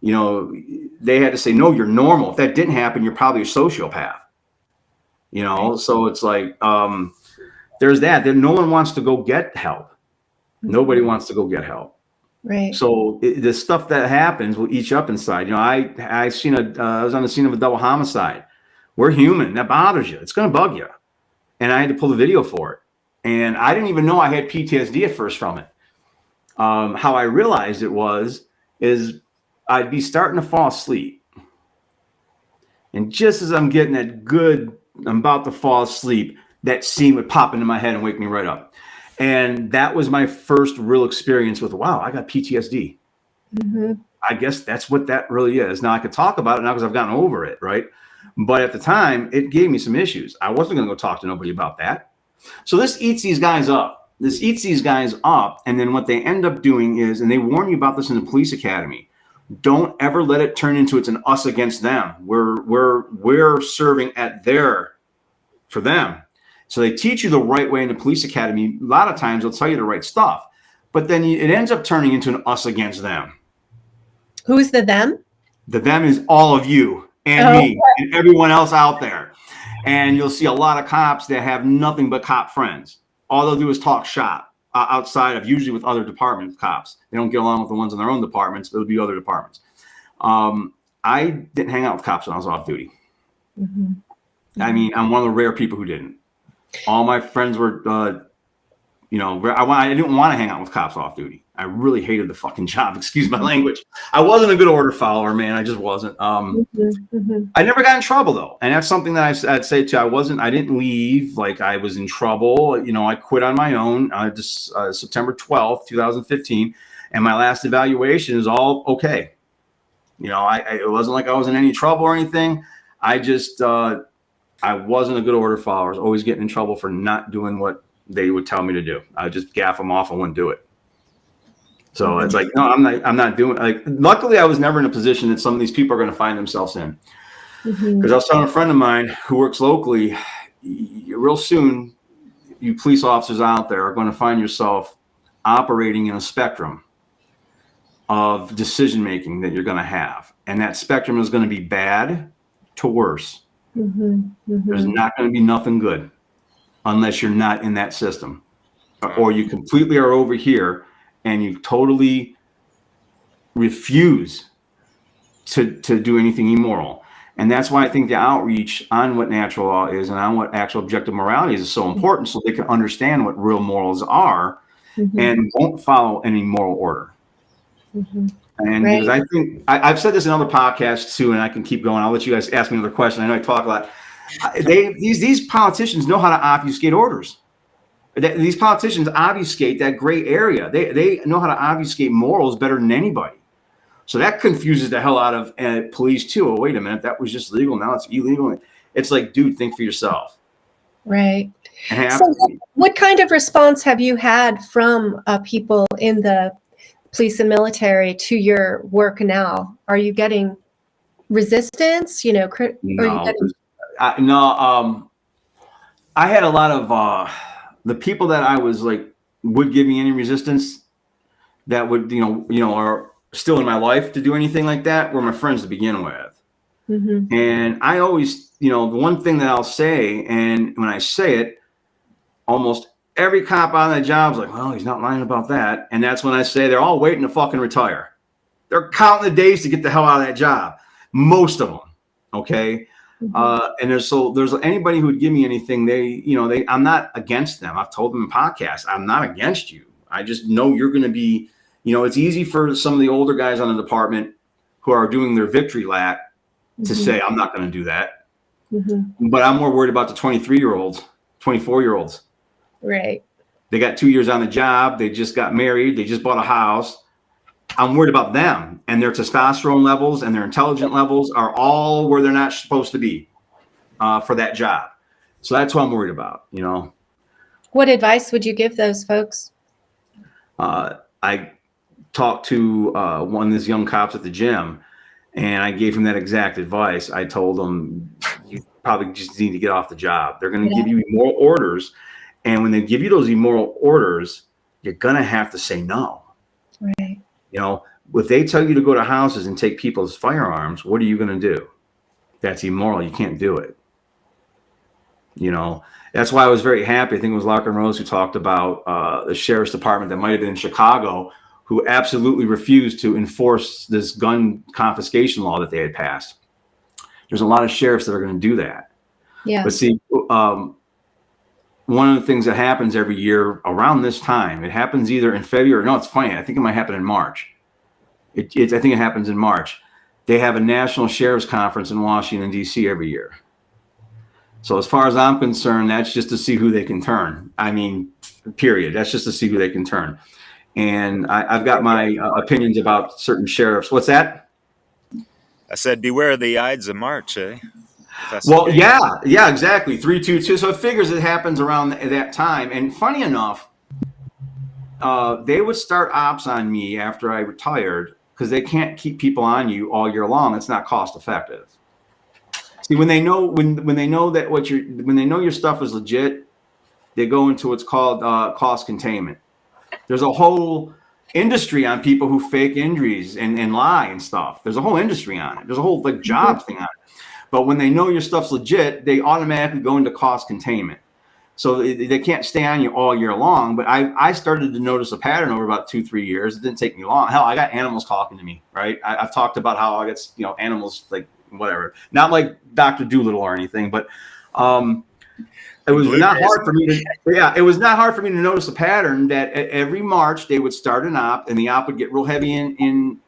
They had to say, no, you're normal. If that didn't happen, you're probably a sociopath. So it's like, there's that. No one wants to go get help. Nobody wants to go get help. Right. So the stuff that happens will eat you up inside. I was on the scene of a double homicide. We're human. That bothers you. It's going to bug you. And I had to pull the video for it. And I didn't even know I had PTSD at first from it. How I realized it is I'd be starting to fall asleep. And just as I'm getting I'm about to fall asleep, that scene would pop into my head and wake me right up. And that was my first real experience with, wow, I got PTSD. Mm-hmm. I guess that's what that really is. Now I could talk about it now because I've gotten over it, right? But at the time, it gave me some issues. I wasn't going to go talk to nobody about that. So this eats these guys up. And then what they end up doing is, and they warn you about this in the police academy, don't ever let it turn into it's an us against them. We're serving for them. So they teach you the right way in the police academy. A lot of times they'll tell you the right stuff, but then it ends up turning into an us against them. Who's the them? The them is all of you and me and everyone else out there. And you'll see a lot of cops that have nothing but cop friends. All they'll do is talk shop outside of, usually with other department cops. They don't get along with the ones in their own departments, but it'll be other departments. I didn't hang out with cops when I was off duty. Mm-hmm. I mean, I'm one of the rare people who didn't. All my friends were, I didn't want to hang out with cops off duty. I really hated the fucking job. Excuse my language. I wasn't a good order follower, man. I just wasn't. I never got in trouble though. And that's something that I'd say too. I didn't leave like I was in trouble. I quit on my own, September 12th, 2015. And my last evaluation is all okay. It wasn't like I was in any trouble or anything. I wasn't a good order follower. I was always getting in trouble for not doing what they would tell me to do. I would just gaff them off and wouldn't do it. So it's like, no, I'm not doing, like, luckily I was never in a position that some of these people are going to find themselves in. Because I was telling a friend of mine who works locally, real soon, you police officers out there are going to find yourself operating in a spectrum of decision making that you're going to have. And that spectrum is going to be bad to worse. There's not going to be nothing good unless you're not in that system, or you completely are over here and you totally refuse to do anything immoral. And that's why I think the outreach on what natural law is and on what actual objective morality is so important, so they can understand what real morals are and won't follow any moral order. And because I think I've said this in other podcasts too, and I can keep going. I'll let you guys ask me another question. I know I talk a lot. These politicians know how to obfuscate orders. These politicians obfuscate that gray area. They know how to obfuscate morals better than anybody. So that confuses the hell out of police too. Oh, wait a minute, that was just legal. Now it's illegal. It's like, dude, think for yourself. Right. So what kind of response have you had from people in the police and military to your work now? Are you getting resistance? You know, I had a lot of the people that I was like would give me any resistance that would are still in my life to do anything like that were my friends to begin with. And I always, the one thing that I'll say, and when I say it, almost every cop on that job is like, well, he's not lying about that. And that's when I say they're all waiting to fucking retire. They're counting the days to get the hell out of that job. Most of them. Okay. And there's anybody who would give me anything, I'm not against them. I've told them in podcasts, I'm not against you. I just know you're going to be, it's easy for some of the older guys on the department who are doing their victory lap to say, I'm not going to do that. But I'm more worried about the 23-year-olds, 24-year-olds. Right. They got 2 years on the job. They just got married. They just bought a house. I'm worried about them, and their testosterone levels and their intelligence levels are all where they're not supposed to be for that job. So that's what I'm worried about, What advice would you give those folks? I talked to one of these young cops at the gym, and I gave him that exact advice. I told him, you probably just need to get off the job. They're going to give you immoral orders. And when they give you those immoral orders, you're going to have to say no. Right. If they tell you to go to houses and take people's firearms, what are you going to do? That's immoral. You can't do it. That's why I was very happy. I think it was Larkin Rose who talked about the sheriff's department that might have been in Chicago, who absolutely refused to enforce this gun confiscation law that they had passed. There's a lot of sheriffs that are going to do that. Yeah. But see, one of the things that happens every year around this time, it happens either in February. No, it's funny. I think it might happen in March. I think it happens in March. They have a national sheriff's conference in Washington, D.C. every year. So as far as I'm concerned, that's just to see who they can turn. I mean, period. That's just to see who they can turn. And I've got my opinions about certain sheriffs. What's that? I said, beware the Ides of March, eh? Well, yeah, exactly. 322. So it figures it happens around that time. And funny enough, they would start ops on me after I retired because they can't keep people on you all year long. It's not cost effective. See, when they know when they know that when they know your stuff is legit, they go into what's called cost containment. There's a whole industry on people who fake injuries and lie and stuff. There's a whole industry on it. There's a whole job thing on it. But when they know your stuff's legit, they automatically go into cost containment. So they can't stay on you all year long. But I started to notice a pattern over about 2-3 years. It didn't take me long. Hell, I got animals talking to me, right? I've talked about how I get, animals like whatever. Not like Dr. Doolittle or anything, but it was not hard for me to, it was not hard for me to notice a pattern that every March they would start an op, and the op would get real heavy in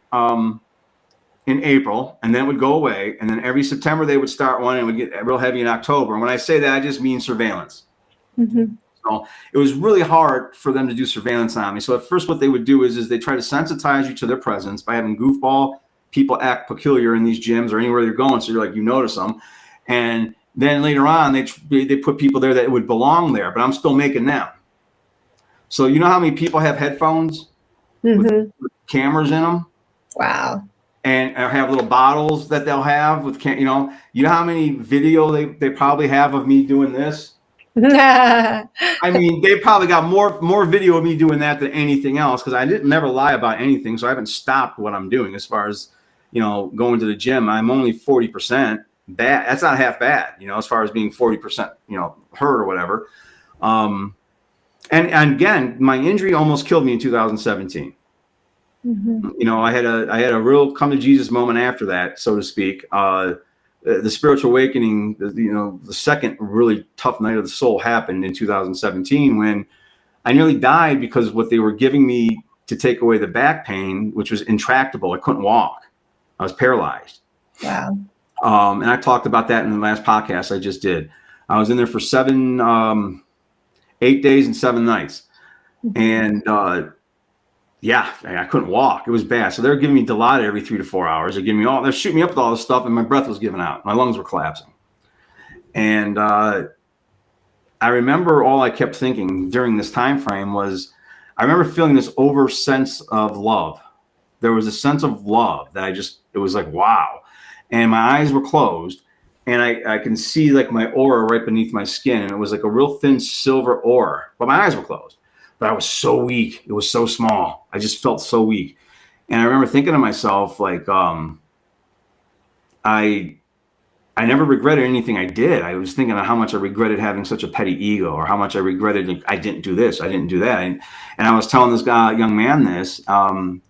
April, and then it would go away. And then every September they would start one and would get real heavy in October. And when I say that, I just mean surveillance. So it was really hard for them to do surveillance on me. So at first what they would do is they try to sensitize you to their presence by having goofball people act peculiar in these gyms or anywhere they're going. So you're like, you notice them. And then later on, they put people there that would belong there, but I'm still making them. So you know how many people have headphones Mm-hmm. with cameras in them. Wow. And have little bottles that they'll have with, you know how many video they probably have of me doing this. I mean, they probably got more video of me doing that than anything else, because I didn't never lie about anything. So I haven't stopped what I'm doing as far as, you know, going to the gym. I'm only 40% bad. That's not half bad, you know, as far as being 40%, you know, hurt or whatever. And again, my injury almost killed me in 2017. Mm-hmm. You know, I had a real come to Jesus moment after that, so to speak. The spiritual awakening, you know, the second really tough night of the soul happened in 2017, when I nearly died because what they were giving me to take away the back pain, which was intractable. I couldn't walk. I was paralyzed. Wow. And I talked about that in the last podcast I just did. I was in there for 8 days and 7 nights. Mm-hmm. And yeah, I couldn't walk. It was bad. So they're giving me Dilaudid every 3 to 4 hours. They're shooting me up with all this stuff, and my breath was giving out. My lungs were collapsing. And I remember all I kept thinking during this time frame was, I remember feeling this over sense of love. There was a sense of love that it was like, wow. And my eyes were closed, and I can see like my aura right beneath my skin. And it was like a real thin silver aura, but my eyes were closed. But I was so weak. It was so small. I just felt so weak. And I remember thinking to myself, like, I never regretted anything I did. I was thinking of how much I regretted having such a petty ego, or how much I regretted, like, I didn't do this, I didn't do that. And I was telling this young man this, and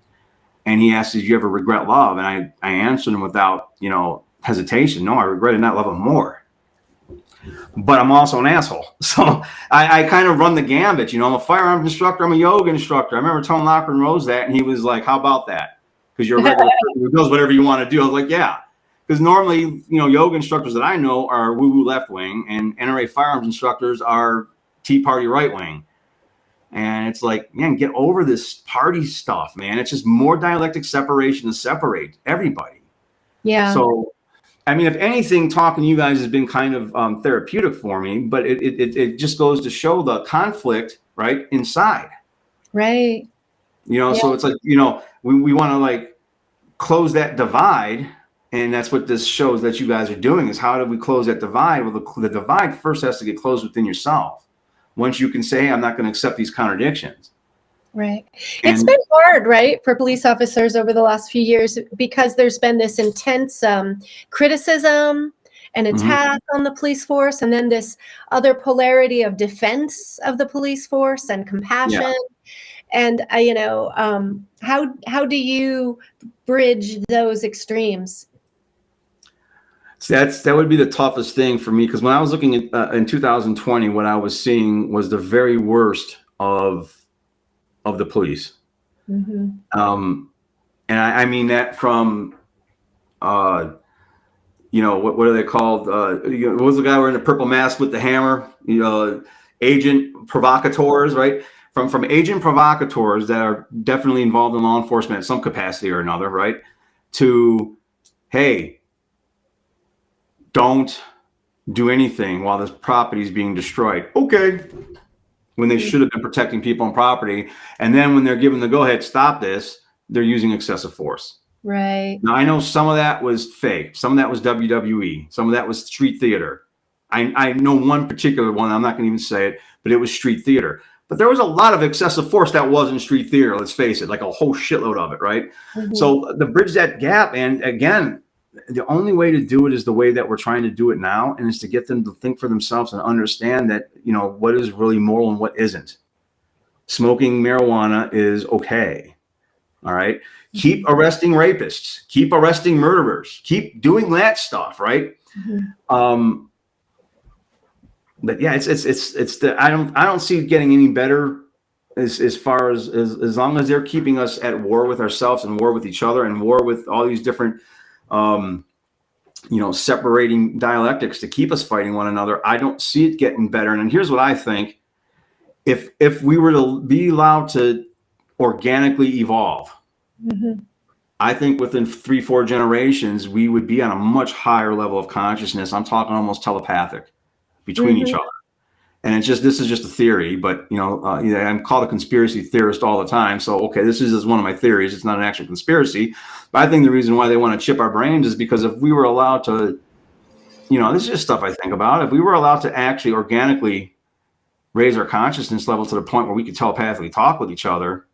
he asked, did you ever regret love? And I answered him without, you know, hesitation. No, I regretted not loving more. But I'm also an asshole. So I kind of run the gambit. You know, I'm a firearms instructor. I'm a yoga instructor. I remember telling Locker and Rose that, and he was like, how about that? Because you're a regular person who does whatever you want to do. I was like, yeah. Because normally, you know, yoga instructors that I know are woo-woo left wing, and NRA firearms instructors are Tea Party right wing. And it's like, man, get over this party stuff, man. It's just more dialectic separation to separate everybody. Yeah. So, I mean, if anything, talking to you guys has been kind of therapeutic for me, but it just goes to show the conflict right inside. Right. You know, yeah. So it's like, you know, we want to like close that divide. And that's what this shows that you guys are doing, is how do we close that divide? Well, the divide first has to get closed within yourself. Once you can say, hey, I'm not going to accept these contradictions. Right. It's been hard, right, for police officers over the last few years, because there's been this intense criticism and attack on the police force, and then this other polarity of defense of the police force and compassion. Yeah. And you know, how do you bridge those extremes? That would be the toughest thing for me, because when I was looking at in 2020, what I was seeing was the very worst of the police. Mm-hmm. And I mean that from, you know, what are they called? What was the guy wearing the purple mask with the hammer? You know, agent provocateurs, right? From agent provocateurs that are definitely involved in law enforcement in some capacity or another, right? To, hey, don't do anything while this property is being destroyed. Okay. When they should have been protecting people and property. And then when they're given the go-ahead, stop this, they're using excessive force. Right. Now, I know some of that was fake. Some of that was WWE. Some of that was street theater. I know one particular one, I'm not going to even say it, but it was street theater. But there was a lot of excessive force that wasn't street theater, let's face it, like a whole shitload of it, right? Mm-hmm. So to bridge that gap, and again, the only way to do it is the way that we're trying to do it now, and is to get them to think for themselves and understand that, you know, what is really moral and what isn't. Smoking marijuana is okay. All right. Keep arresting rapists, keep arresting murderers, keep doing that stuff. Right. Mm-hmm. But yeah, I don't see it getting any better as far as long as they're keeping us at war with ourselves and war with each other and war with all these different, you know, separating dialectics to keep us fighting one another. I don't see it getting better. And here's what I think. If we were to be allowed to organically evolve, mm-hmm. I think within 3-4 generations, we would be on a much higher level of consciousness. I'm talking almost telepathic between mm-hmm. each other. And this is just a theory, but I'm called a conspiracy theorist all the time. So, okay, this is one of my theories. It's not an actual conspiracy, but I think the reason why they want to chip our brains is because if we were allowed to, this is just stuff I think about. If we were allowed to actually organically raise our consciousness level to the point where we could telepathically talk with each other,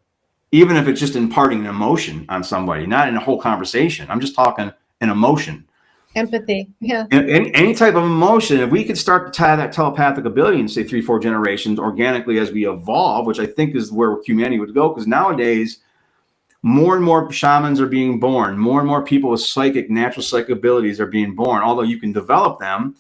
even if it's just imparting an emotion on somebody, not in a whole conversation. I'm just talking an emotion. Empathy, yeah. Any type of emotion, if we could start to tie that telepathic ability in, say, 3-4 generations organically as we evolve, which I think is where humanity would go, because nowadays, more and more shamans are being born. More and more people with natural psychic abilities are being born. Although you can develop them,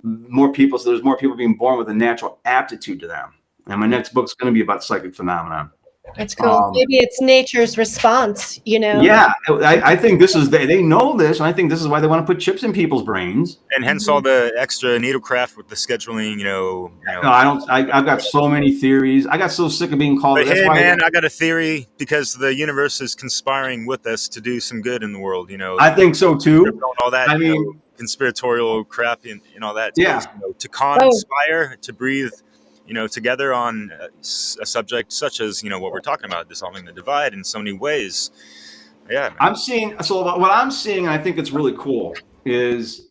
so there's more people being born with a natural aptitude to them. And my next book's going to be about psychic phenomenon. That's cool. Maybe it's nature's response, Yeah, I think this is, they know this, and I think this is why they want to put chips in people's brains. And hence all the extra needlecraft with the scheduling, No, I've got so many theories. I got so sick of being called. But hey, man, I got a theory because the universe is conspiring with us to do some good in the world, I think so too. All that, conspiratorial crap and all that. Yeah. To conspire, to breathe, together on a subject such as, what we're talking about, dissolving the divide in so many ways. Yeah. Man. What I'm seeing, and I think it's really cool, is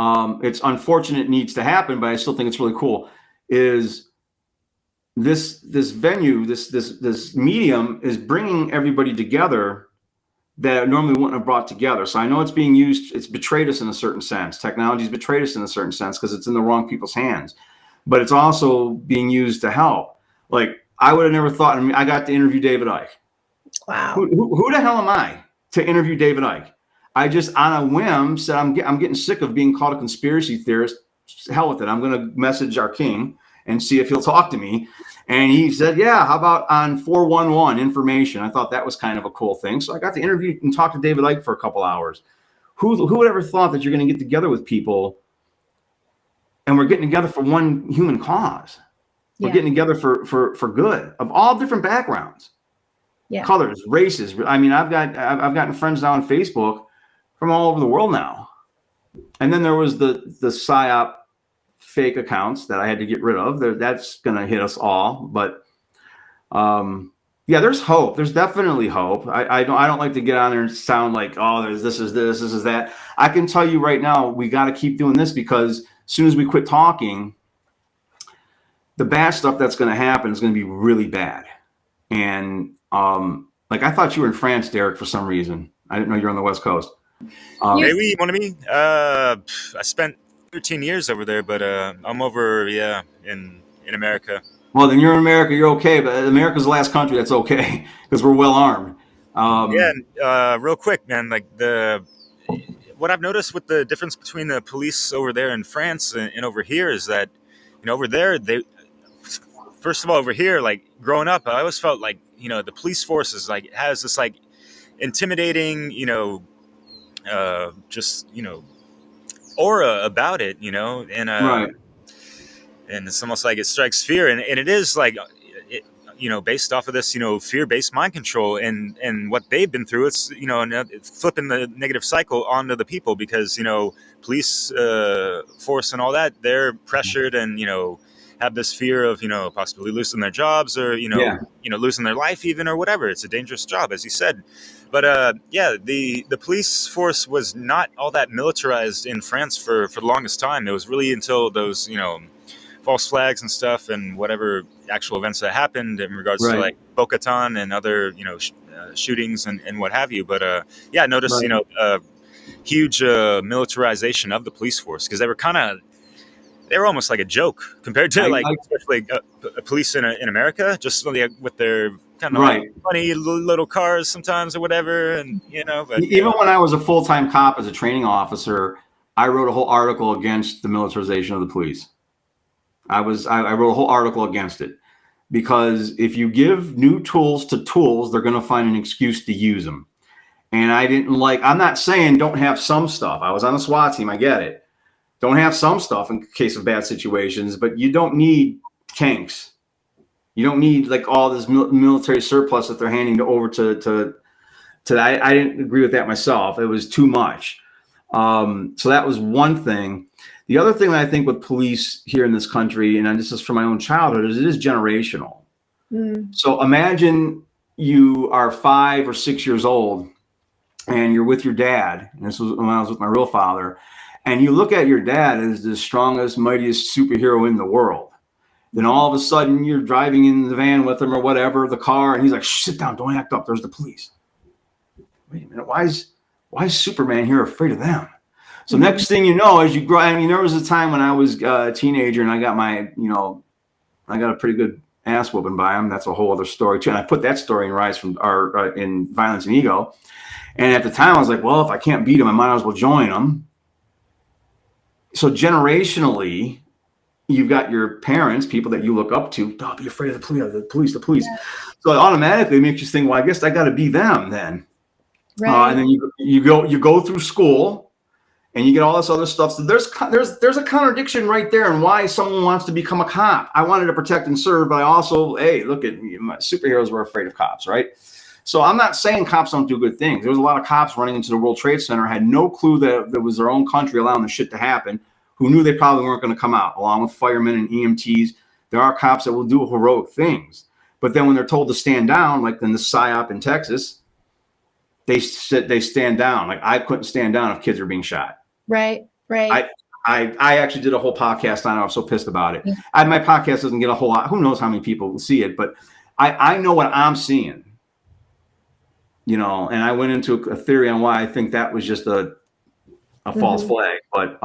it's unfortunate it needs to happen, but I still think it's really cool, is this venue, this medium is bringing everybody together that normally wouldn't have brought together. So I know it's being used, it's betrayed us in a certain sense. Technology's betrayed us in a certain sense because it's in the wrong people's hands. But it's also being used to help. Like, I would have never thought, I got to interview David Icke. Wow. Who the hell am I to interview David Icke? I just, on a whim, said, I'm getting sick of being called a conspiracy theorist. Hell with it. I'm going to message our king and see if he'll talk to me. And he said, yeah, how about on 411 information? I thought that was kind of a cool thing. So I got to interview and talk to David Icke for a couple hours. Who would ever thought that you're going to get together with people and we're getting together for one human cause? We're getting together for good, of all different backgrounds, colors, races. I mean, I've gotten friends now on Facebook from all over the world now. And then there was the PSYOP fake accounts that I had to get rid of. That's going to hit us all. But there's hope. There's definitely hope. I don't like to get on there and sound like, oh, this is that. I can tell you right now, we got to keep doing this, because as soon as we quit talking, the bad stuff that's going to happen is going to be really bad. And I thought you were in France, Derek, for some reason. I didn't know you're on the West Coast. Maybe you want to be? I spent 13 years over there, but I'm over, in America. Well, then you're in America, you're okay. But America's the last country that's okay, because we're well armed. Real quick, man, what I've noticed with the difference between the police over there in France and over here is that, over there, first of all, over here, growing up, I always felt like, the police force is has this intimidating, aura about it, and right. And it's almost like it strikes fear, and it is based off of this, fear-based mind control and what they've been through. It's, it's flipping the negative cycle onto the people, because, police force and all that, they're pressured and, have this fear of, possibly losing their jobs or, losing their life even, or whatever. It's a dangerous job, as you said. But the police force was not all that militarized in France for the longest time. It was really until those, false flags and stuff and whatever actual events that happened in regards to Bo-Katan and other, shootings and what have you. But I noticed, huge militarization of the police force, because they were almost like a joke compared to especially police in America, just with their kind of funny little cars sometimes or whatever. And, but even when I was a full-time cop as a training officer, I wrote a whole article against the militarization of the police. I wrote a whole article against it, because if you give new tools to tools, they're going to find an excuse to use them. And I'm not saying don't have some stuff. I was on the SWAT team. I get it. Don't have some stuff in case of bad situations, but you don't need tanks. You don't need all this military surplus that they're handing over to I didn't agree with that myself. It was too much. So that was one thing. The other thing that I think with police here in this country, and this is from my own childhood, is it is generational. So imagine you are 5 or 6 years old and you're with your dad. And this was when I was with my real father. And you look at your dad as the strongest, mightiest superhero in the world. Then all of a sudden you're driving in the van with him or whatever, the car, and he's like, sit down, don't act up. There's the police. Wait a minute. Why is Superman here afraid of them? So next thing you know, as you grow, I mean, there was a time when I was a teenager and I got I got a pretty good ass whooping by him. That's a whole other story too. And I put that story in Rise from in Violence and Ego. And at the time I was like, well, if I can't beat him, I might as well join him. So generationally, you've got your parents, people that you look up to. Don't be afraid of the police. Yeah. So it automatically makes you think, well, I guess I got to be them then. Right. And then you go through school. And you get all this other stuff. So there's a contradiction right there in why someone wants to become a cop. I wanted to protect and serve, but I also, hey, look at me. My superheroes were afraid of cops, right? So I'm not saying cops don't do good things. There was a lot of cops running into the World Trade Center, had no clue that it was their own country allowing the shit to happen, who knew they probably weren't going to come out, along with firemen and EMTs. There are cops that will do heroic things. But then when they're told to stand down, like in the PSYOP in Texas, they stand down. Like I couldn't stand down if kids are being shot. Right. I actually did a whole podcast on it. I was so pissed about it. My podcast doesn't get a whole lot. Who knows how many people will see it, but I know what I'm seeing, and I went into a theory on why I think that was just a false flag. But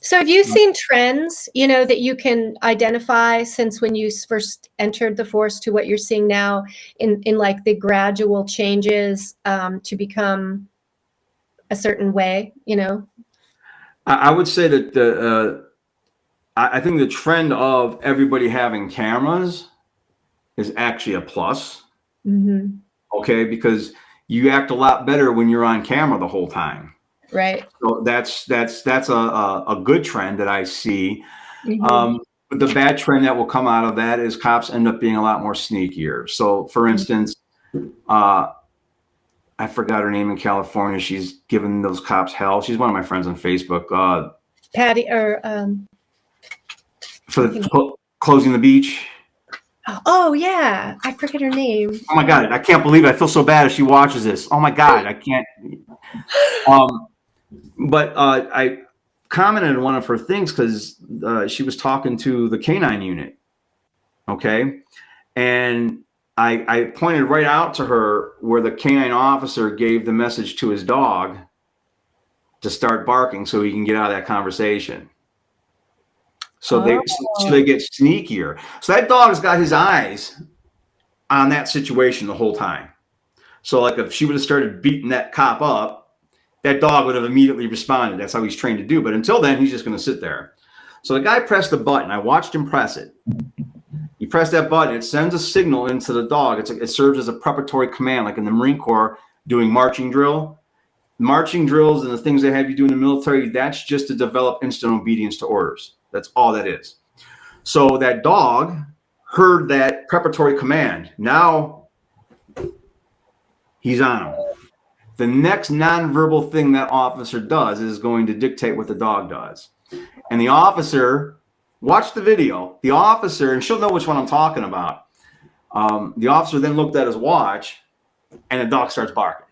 so have you seen trends, that you can identify since when you first entered the force to what you're seeing now in like the gradual changes to become a certain way, I would say that I think the trend of everybody having cameras is actually a plus. Okay, because you act a lot better when you're on camera the whole time. Right. So that's a good trend that I see. But the bad trend that will come out of that is cops end up being a lot more sneakier. So, for instance, I forgot her name in California. She's giving those cops hell. She's one of my friends on Facebook. Patty or for the closing the beach. Oh yeah, I forget her name. Oh my God, I can't believe it. I feel so bad if she watches this. Oh my God, I can't. But I commented on one of her things because she was talking to the canine unit. Okay, and I pointed right out to her where the canine officer gave the message to his dog to start barking so he can get out of that conversation. So they get sneakier. So that dog's got his eyes on that situation the whole time. So like if she would have started beating that cop up, that dog would have immediately responded. That's how he's trained to do. But until then, he's just going to sit there. So the guy pressed the button. I watched him press it. You press that button, it sends a signal into the dog. It serves as a preparatory command, like in the Marine Corps doing marching drill. Marching drills and the things they have you do in the military, that's just to develop instant obedience to orders. That's all that is. So that dog heard that preparatory command. Now he's on him. The next nonverbal thing that officer does is going to dictate what the dog does. And the officer... Watch the video. The officer, and she'll know which one I'm talking about. The officer then looked at his watch, and the dog starts barking.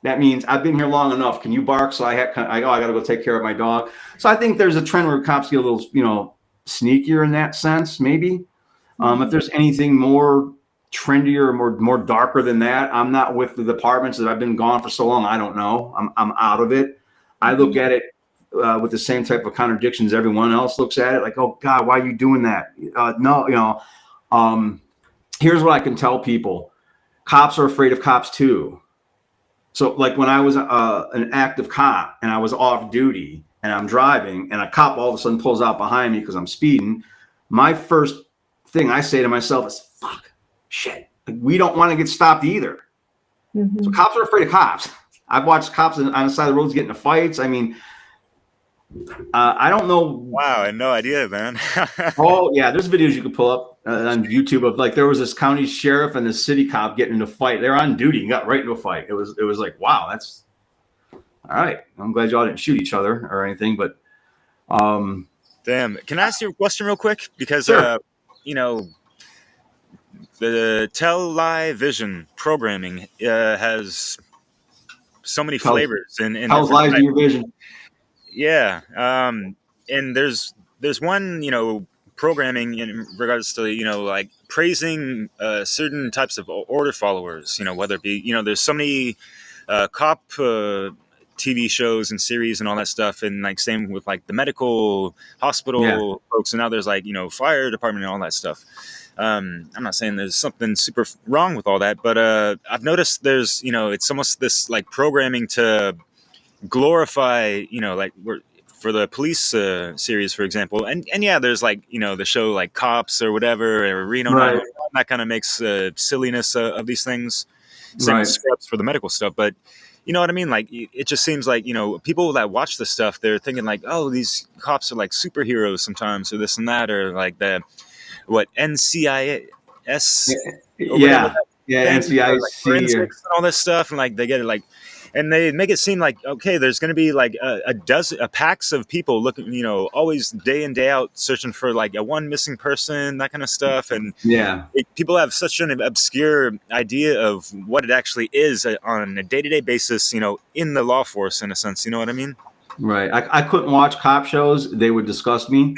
That means I've been here long enough. Can you bark? So I got to go take care of my dog. So I think there's a trend where cops get a little, sneakier in that sense. Maybe if there's anything more trendier or more darker than that, I'm not with the departments that I've been gone for so long. I don't know. I'm out of it. I look at it with the same type of contradictions everyone else looks at it, like, oh God, why are you doing that? No, here's what I can tell people. Cops are afraid of cops too. So like when I was an active cop and I was off duty and I'm driving and a cop all of a sudden pulls out behind me because I'm speeding, my first thing I say to myself is, fuck, shit. Like, we don't want to get stopped either. So cops are afraid of cops. I've watched cops on the side of the roads get into fights. I mean, I don't know. Wow, I had no idea, man. Oh yeah, there's videos you can pull up on YouTube of like there was this county sheriff and this city cop getting into a fight. They're on duty and got right into a fight. It was like, wow, that's all right. I'm glad y'all didn't shoot each other or anything, but Damn. Can I ask you a question real quick? Because, Sure. you know, the television programming has so many Tells flavors and tells different lies to types. your vision. Yeah. And there's one, programming in regards to, like praising certain types of order followers, whether it be, there's so many cop TV shows and series and all that stuff. And like same with like the medical Yeah. hospital folks. And now there's like, fire department and all that stuff. I'm not saying there's something super wrong with all that, but I've noticed there's, it's almost this like programming to glorify, like for the police series, for example, and yeah, there's like the show like Cops or whatever, or Reno Right. 911. That kind of makes silliness of these things. Same with Right. Scrubs for the medical stuff, but you know what I mean. Like it just seems like people that watch this stuff, they're thinking like, oh, these cops are like superheroes sometimes, or this and that, or like the what NCIS or whatever Yeah. that Yeah. thing, or like NCIC. forensics and all this stuff, and like they get it like, and they make it seem like okay, there's going to be like a packs of people looking, always day in day out searching for like a one missing person, that kind of stuff, and Yeah. people have such an obscure idea of what it actually is on a day to day basis, in the law force, in a sense. You know what I mean? Right. I couldn't watch cop shows. They would disgust me.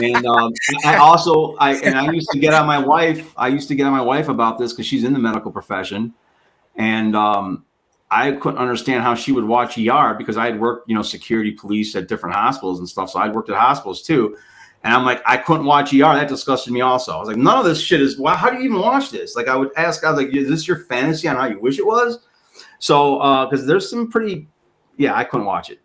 And I used to get on my wife. I used to get on my wife about this because she's in the medical profession. And I couldn't understand how she would watch ER because I had worked, security police at different hospitals and stuff. So I'd worked at hospitals too. And I'm like, I couldn't watch ER. That disgusted me also. I was like, none of this shit is, how do you even watch this? Like I would ask, I was like, is this your fantasy on how you wish it was? So, because there's some pretty, I couldn't watch it.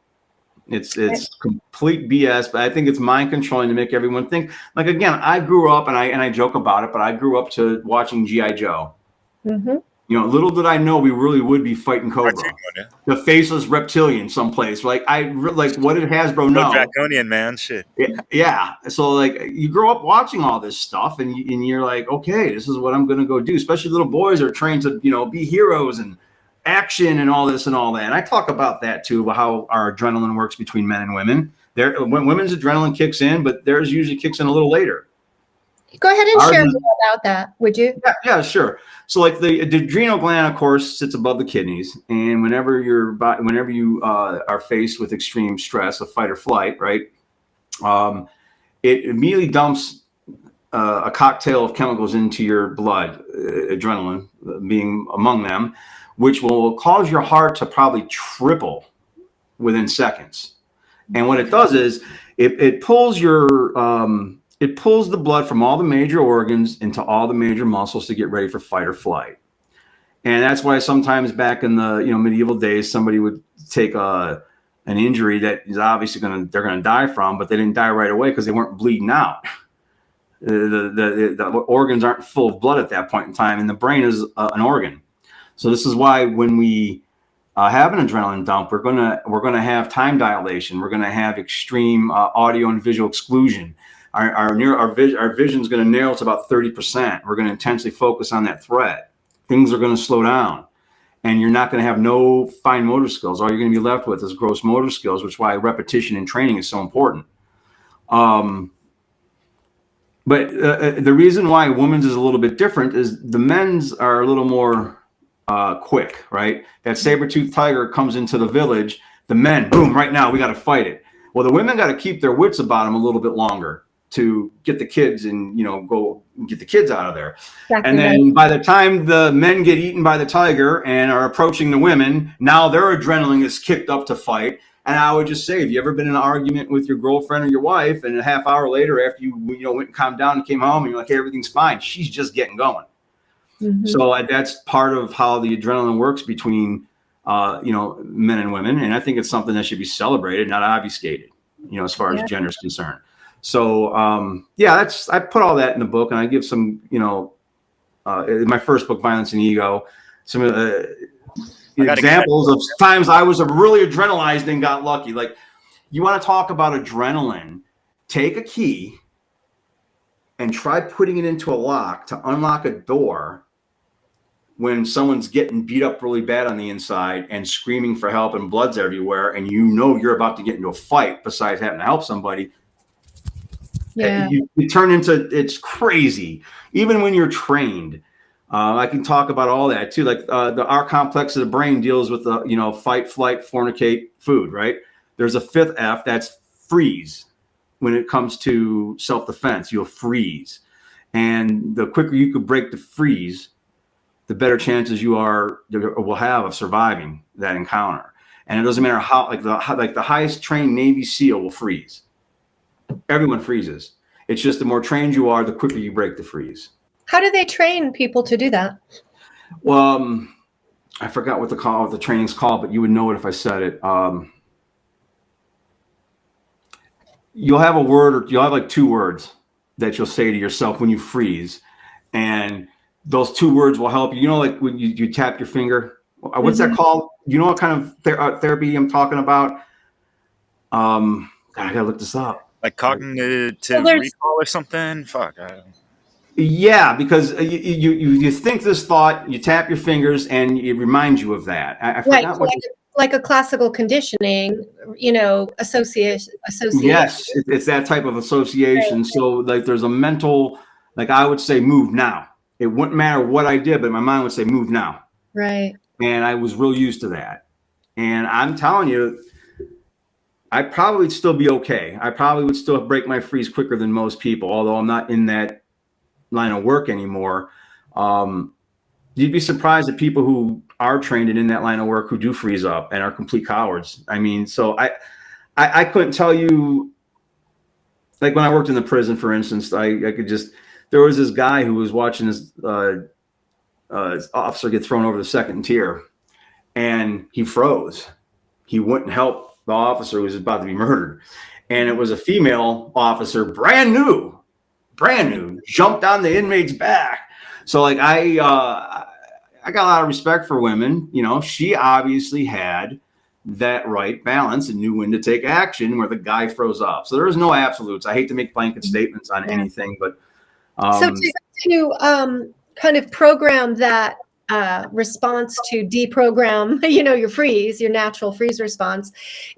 It's complete BS, but I think it's mind controlling to make everyone think. Like again, I grew up, and I joke about it, but I grew up to watching G.I. Joe. Mm-hmm. Little did I know we really would be fighting Cobra, the faceless reptilian someplace. Like what did Hasbro know? Draconian, man, shit. Yeah. So like you grow up watching all this stuff, and you're like, okay, this is what I'm gonna go do. Especially little boys are trained to be heroes and action and all this and all that. And I talk about that too, about how our adrenaline works between men and women. When women's adrenaline kicks in, but theirs usually kicks in a little later. Go ahead and share more about that, would you? Yeah, sure. So like the adrenal gland, of course, sits above the kidneys. And whenever you are faced with extreme stress, a fight or flight, right, it immediately dumps a cocktail of chemicals into your blood, adrenaline being among them, which will cause your heart to probably triple within seconds. And what it does is it pulls it pulls the blood from all the major organs into all the major muscles to get ready for fight or flight. And that's why sometimes back in the medieval days, somebody would take an injury that is obviously they're gonna die from, but they didn't die right away because they weren't bleeding out. The organs aren't full of blood at that point in time, and the brain is an organ. So this is why when we have an adrenaline dump, we're gonna have time dilation. We're gonna have extreme audio and visual exclusion. Our vision is going to narrow to about 30%. We're going to intensely focus on that threat. Things are going to slow down, and you're not going to have no fine motor skills. All you're going to be left with is gross motor skills, which is why repetition and training is so important. But the reason why women's is a little bit different is the men's are a little more quick, right? That saber-toothed tiger comes into the village. The men, boom, right now, we got to fight it. Well, the women got to keep their wits about them a little bit longer to get the kids and go get the kids out of there. Exactly. And then by the time the men get eaten by the tiger and are approaching the women, now their adrenaline is kicked up to fight. And I would just say, have you ever been in an argument with your girlfriend or your wife, and a half hour later, after you went and calmed down and came home, and you're like, hey, everything's fine, she's just getting going. Mm-hmm. So that's part of how the adrenaline works between men and women, and I think it's something that should be celebrated, not obfuscated, as far as gender is concerned. So, I put all that in the book, and I give some, in my first book, Violence and Ego, some examples of times I was really adrenalized and got lucky. Like, you want to talk about adrenaline, take a key and try putting it into a lock to unlock a door when someone's getting beat up really bad on the inside and screaming for help and blood's everywhere, and you know you're about to get into a fight besides having to help somebody. Yeah. You turn into, it's crazy. Even when you're trained, I can talk about all that too. Like the R complex of the brain deals with the, fight, flight, fornicate, food, right? There's a fifth F, that's freeze. When it comes to self-defense, you'll freeze. And the quicker you could break the freeze, the better chances you will have of surviving that encounter. And it doesn't matter how, like the highest trained Navy SEAL will freeze. Everyone freezes. It's just the more trained you are, the quicker you break the freeze. How do they train people to do that? Well, I forgot what the training's called, but you would know it if I said it. You'll have a word, or you'll have like 2 words that you'll say to yourself when you freeze, and those 2 words will help you. Like when you tap your finger. What's that called? You know what kind of therapy I'm talking about? God, I gotta look this up. Like cognitive recall or something. Fuck. Yeah, because you think this thought, you tap your fingers, and it reminds you of that. I forgot what. Like a classical conditioning, association. Yes, it's that type of association. Right. So like there's a mental, like I would say, move now. It wouldn't matter what I did, but my mind would say, move now. Right. And I was real used to that. And I'm telling you, I'd probably still be okay. I probably would still break my freeze quicker than most people, although I'm not in that line of work anymore. You'd be surprised at people who are trained and in that line of work who do freeze up and are complete cowards. I mean, so I couldn't tell you, like when I worked in the prison, for instance, I could just, there was this guy who was watching his officer get thrown over the second tier, and he froze. He wouldn't help the officer who was about to be murdered. And it was a female officer, brand new, jumped on the inmate's back. So like I got a lot of respect for women. She obviously had that right balance and knew when to take action where the guy froze up. So there is no absolutes. I hate to make blanket statements on anything, but so to kind of program that response to deprogram, your freeze, your natural freeze response,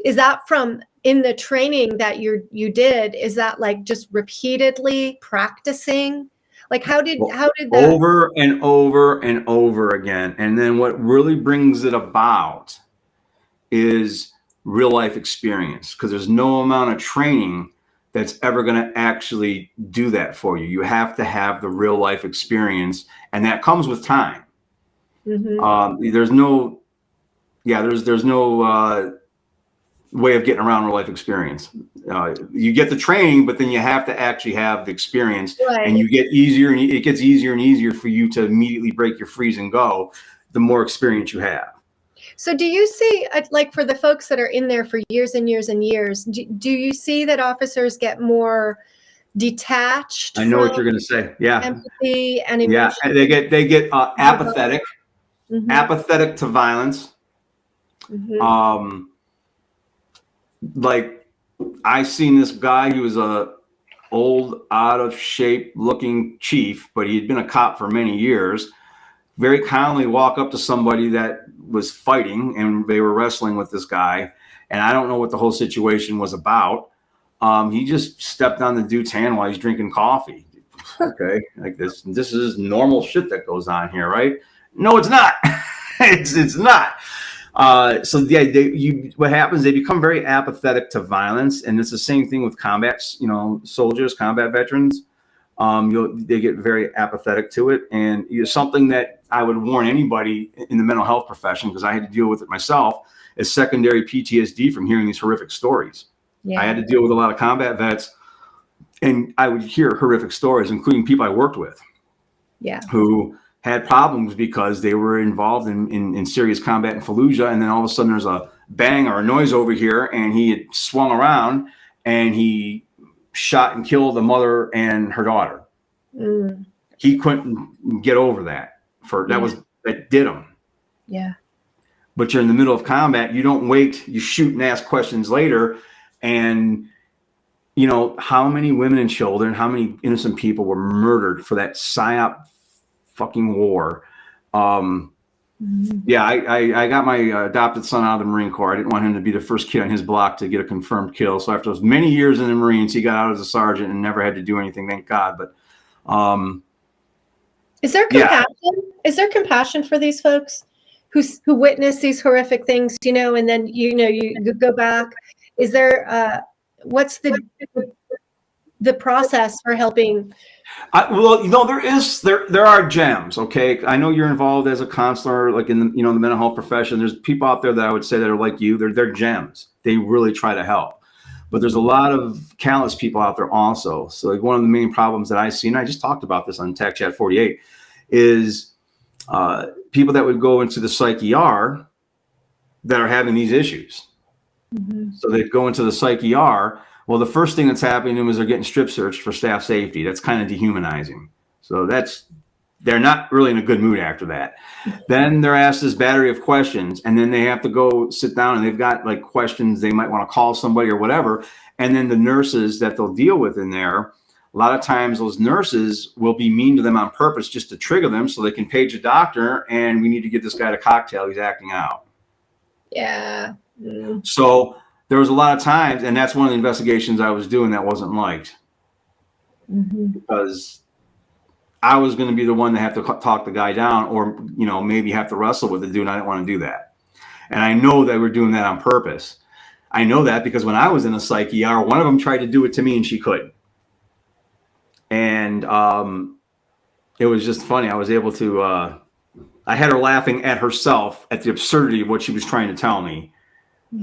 is that from in the training that you did? Is that like just repeatedly practicing? Like how did that over and over and over again? And then what really brings it about is real life experience, because there's no amount of training that's ever going to actually do that for you. You have to have the real life experience, and that comes with time. There's no way of getting around real life experience. You get the training, but then you have to actually have the experience, right. And you get easier, and it gets easier and easier for you to immediately break your freeze and go, the more experience you have. So do you see, like for the folks that are in there for years and years and years, do you see that officers get more detached? I know what you're going to say. Yeah. Empathy and emotion. Yeah. They get apathetic, apathetic to violence. Like I seen this guy, he was a old, out of shape looking chief, but he had been a cop for many years, very kindly walk up to somebody that was fighting, and they were wrestling with this guy. And I don't know what the whole situation was about. He just stepped on the dude's hand while he's drinking coffee. Okay. Like this is normal shit that goes on here, right? No, it's not. it's not. So yeah, what happens? They become very apathetic to violence, and it's the same thing with combat. Soldiers, combat veterans. They get very apathetic to it, and something that I would warn anybody in the mental health profession, because I had to deal with it myself, is secondary PTSD from hearing these horrific stories. Yeah. I had to deal with a lot of combat vets, and I would hear horrific stories, including people I worked with, who had problems because they were involved in serious combat in Fallujah, and then all of a sudden there's a bang or a noise over here, and he had swung around and he shot and killed the mother and her daughter. He couldn't get over that. That did him. Yeah. But you're in the middle of combat. You don't wait. You shoot and ask questions later. And how many women and children, how many innocent people were murdered for that psyop fucking war? Yeah, I got my adopted son out of the Marine Corps. I didn't want him to be the first kid on his block to get a confirmed kill. So after those many years in the Marines, he got out as a sergeant and never had to do anything, thank God. But is there compassion? Yeah. Is there compassion for these folks who witness these horrific things, and then you go back? Is there what's the process for helping? Well, there are gems. Okay, I know you're involved as a counselor, like in the the mental health profession. There's people out there that I would say that are like you. They're gems. They really try to help, but there's a lot of callous people out there also. So like one of the main problems that I see, and I just talked about this on Tech Chat 48, is people that would go into the psych ER that are having these issues. So they'd go into the psych ER. Well, the first thing that's happening to them is they're getting strip searched for staff safety. That's kind of dehumanizing. So they're not really in a good mood after that. Then they're asked this battery of questions, and then they have to go sit down, and they've got like questions they might want to call somebody or whatever. And then the nurses that they'll deal with in there, a lot of times those nurses will be mean to them on purpose just to trigger them so they can page a doctor, and we need to get this guy a cocktail. He's acting out. Yeah. So there was a lot of times, and that's one of the investigations I was doing that wasn't liked, because I was going to be the one to have to talk the guy down, or maybe have to wrestle with the dude. And I didn't want to do that, and I know they were doing that on purpose. I know that because when I was in a psych ER, one of them tried to do it to me, and she couldn't. And it was just funny. I was able to. I had her laughing at herself at the absurdity of what she was trying to tell me.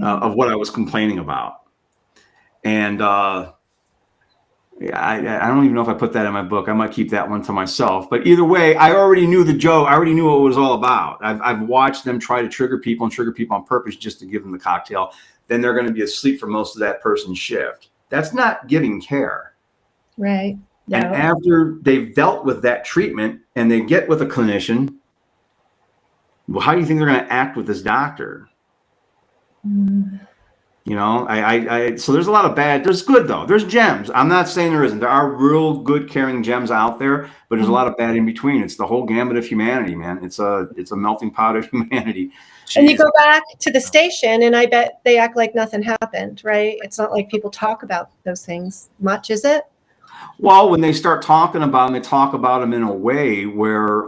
Of what I was complaining about. And I don't even know if I put that in my book. I might keep that one to myself. But either way, I already knew the joke. I already knew what it was all about. I've watched them try to trigger people on purpose just to give them the cocktail. Then they're going to be asleep for most of that person's shift. That's not giving care. Right. No. And after they've dealt with that treatment and they get with a clinician, well, how do you think they're going to act with this doctor? So there's a lot of bad. There's good though. There's gems. I'm not saying there isn't. There are real good, caring gems out there, but there's a lot of bad in between. It's the whole gambit of humanity, man. It's a melting pot of humanity. Jeez. And you go back to the station, and I bet they act like nothing happened, right? It's not like people talk about those things much, is it? Well, when they start talking about them, they talk about them in a way where,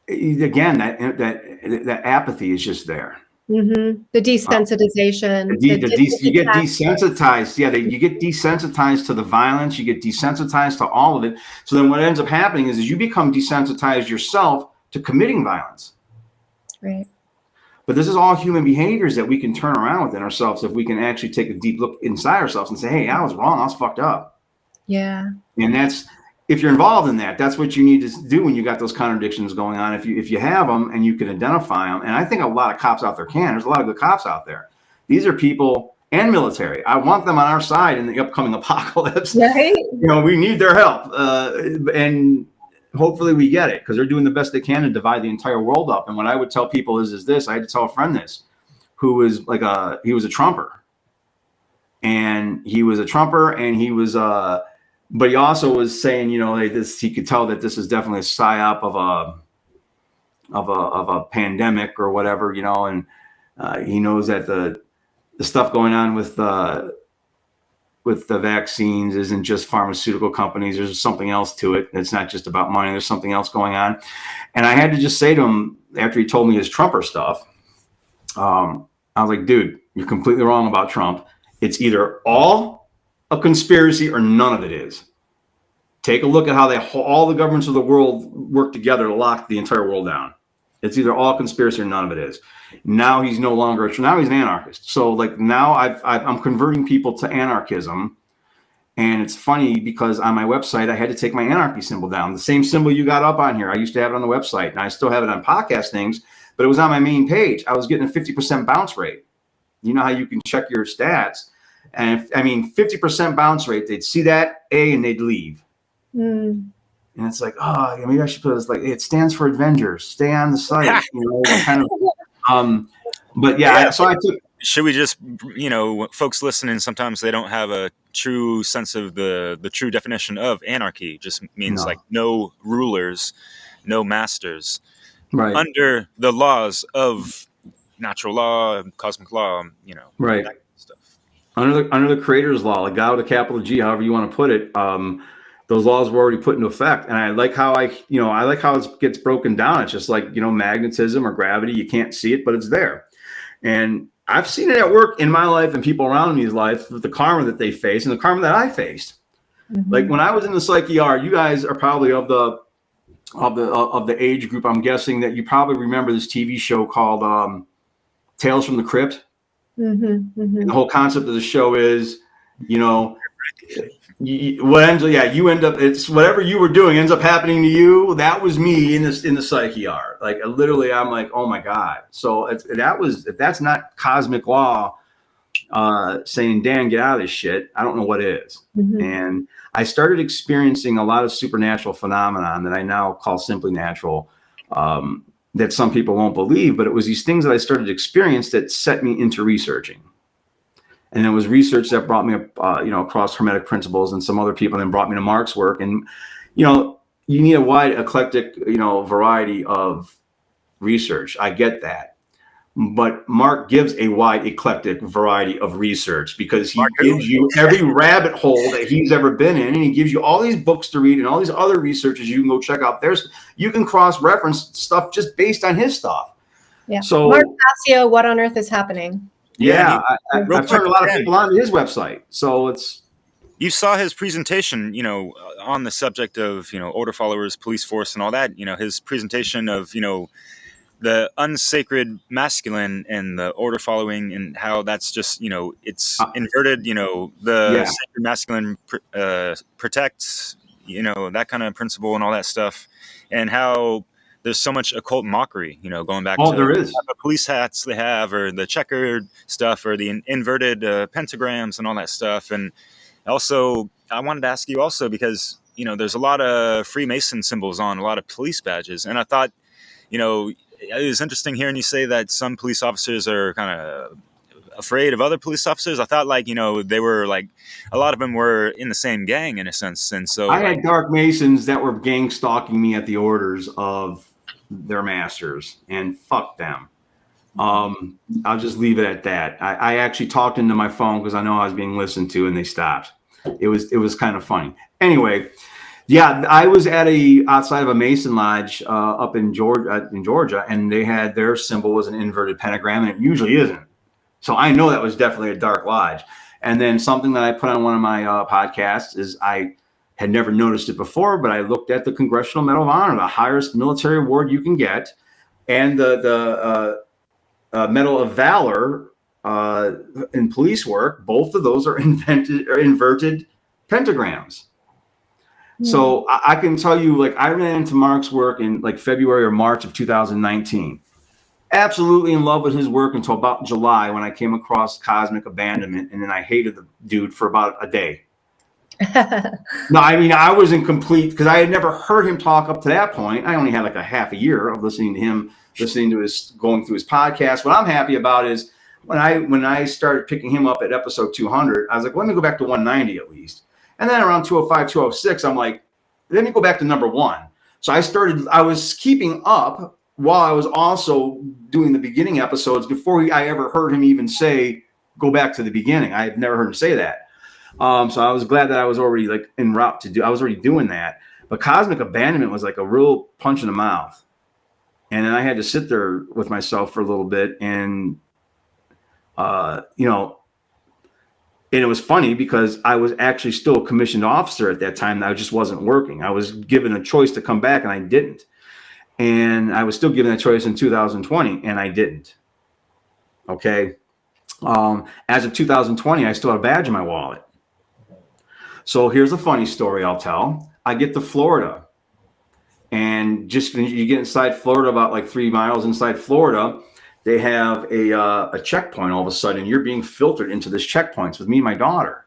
again, that apathy is just there. The desensitization. You get desensitized. Yeah, you get desensitized to the violence. You get desensitized to all of it. So then what ends up happening is you become desensitized yourself to committing violence. Right. But this is all human behaviors that we can turn around within ourselves if we can actually take a deep look inside ourselves and say, hey, I was wrong. I was fucked up. Yeah. And if you're involved in that, that's what you need to do when you got those contradictions going on. If you have them and you can identify them, and I think a lot of cops out there can. There's a lot of good cops out there. These are people and military. I want them on our side in the upcoming apocalypse. Right. We need their help, and hopefully we get it, because they're doing the best they can to divide the entire world up. And what I would tell people is this: I had to tell a friend this, who was he was a Trumper, and he was but he also was saying, he could tell that this is definitely a psyop of a pandemic or whatever, and he knows that the stuff going on with the vaccines isn't just pharmaceutical companies. There's something else to it. It's not just about money. There's something else going on. And I had to just say to him, after he told me his Trumper stuff, I was like, dude, you're completely wrong about Trump. It's either all a conspiracy or none of it is. Take a look at how all the governments of the world work together to lock the entire world down. It's either all conspiracy or none of it is. Now he's no longer, now he's an anarchist. So like now I'm converting people to anarchism. And it's funny because on my website, I had to take my anarchy symbol down. The same symbol you got up on here. I used to have it on the website, and I still have it on podcast things, but it was on my main page. I was getting a 50% bounce rate. You know how you can check your stats. And 50% bounce rate, they'd see that and they'd leave. And it's like, oh, maybe I should put this, like, it stands for Avengers. Stay on the site, kind of. But yeah, so I took. Should we just, folks listening, sometimes they don't have a true sense of the true definition of anarchy. Just means like no rulers, no masters, Right. under the laws of natural law, cosmic law, Right. that kind of stuff. Under the creator's law, like God with a capital G, however you want to put it, those laws were already put into effect. And I like how I like how it gets broken down. It's just like, magnetism or gravity. You can't see it, but it's there. And I've seen it at work in my life and people around me's life with the karma that they face and the karma that I faced. Mm-hmm. Like when I was in the psyche art, you guys are probably of the age group. I'm guessing that you probably remember this TV show called Tales from the Crypt. Mm-hmm, mm-hmm. The whole concept of the show is, you end up, it's whatever you were doing ends up happening to you. That was me in the psyche art. Like literally, I'm like, oh my God. So if that's not cosmic law saying, Dan, get out of this shit, I don't know what is. Mm-hmm. And I started experiencing a lot of supernatural phenomenon that I now call simply natural. That some people won't believe, but it was these things that I started to experience that set me into researching. And it was research that brought me up, across Hermetic principles and some other people, and then brought me to Mark's work. And, you need a wide eclectic, variety of research. I get that. But Mark gives a wide eclectic variety of research because he gives you every rabbit hole that he's ever been in. And he gives you all these books to read and all these other researches you can go check out. You can cross-reference stuff just based on his stuff. Yeah. So Mark Passio, What on Earth is Happening? Yeah. I've turned a lot of people onto his website. So it's... You saw his presentation, on the subject of, order followers, police force and all that, his presentation of, the unsacred masculine and the order following and how that's just, it's inverted, the sacred masculine protects, that kind of principle and all that stuff. And how there's so much occult mockery, going back to there is. The police hats they have or the checkered stuff or the inverted pentagrams and all that stuff. And also, I wanted to ask you also because, there's a lot of Freemason symbols on a lot of police badges. And I thought, it was interesting hearing you say that some police officers are kind of afraid of other police officers. I thought they were like, a lot of them were in the same gang in a sense. And so I had dark Masons that were gang stalking me at the orders of their masters, and fuck them. I'll just leave it at that. I actually talked into my phone because I know I was being listened to, and they stopped. It was kind of funny. Anyway, yeah, I was at outside of a Mason lodge up in Georgia, and they had their symbol was an inverted pentagram, and it usually isn't. So I know that was definitely a dark lodge. And then something that I put on one of my podcasts is I had never noticed it before, but I looked at the Congressional Medal of Honor, the highest military award you can get, and the Medal of Valor in police work. Both of those are inverted pentagrams. So I can tell you, I ran into Mark's work in February or March of 2019. Absolutely in love with his work until about July when I came across Cosmic Abandonment, and then I hated the dude for about a day. No, I mean, I was in complete, because I had never heard him talk up to that point. I only had a half a year of listening to him, going through his podcast. What I'm happy about is when I started picking him up at episode 200, I was like, let me go back to 190 at least. And then around 205, 206, I'm like, let me go back to number one. So I was keeping up while I was also doing the beginning episodes before I ever heard him even say, go back to the beginning. I had never heard him say that. So I was glad that I was already en route I was already doing that. But Cosmic Abandonment was a real punch in the mouth. And then I had to sit there with myself for a little bit and, and it was funny because I was actually still a commissioned officer at that time. I just wasn't working. I was given a choice to come back and I didn't. And I was still given that choice in 2020 and I didn't. Okay. As of 2020, I still had a badge in my wallet. So here's a funny story I'll tell. I get to Florida, and just when you get inside Florida, about 3 miles inside Florida, they have a checkpoint all of a sudden. You're being filtered into this checkpoints with me and my daughter.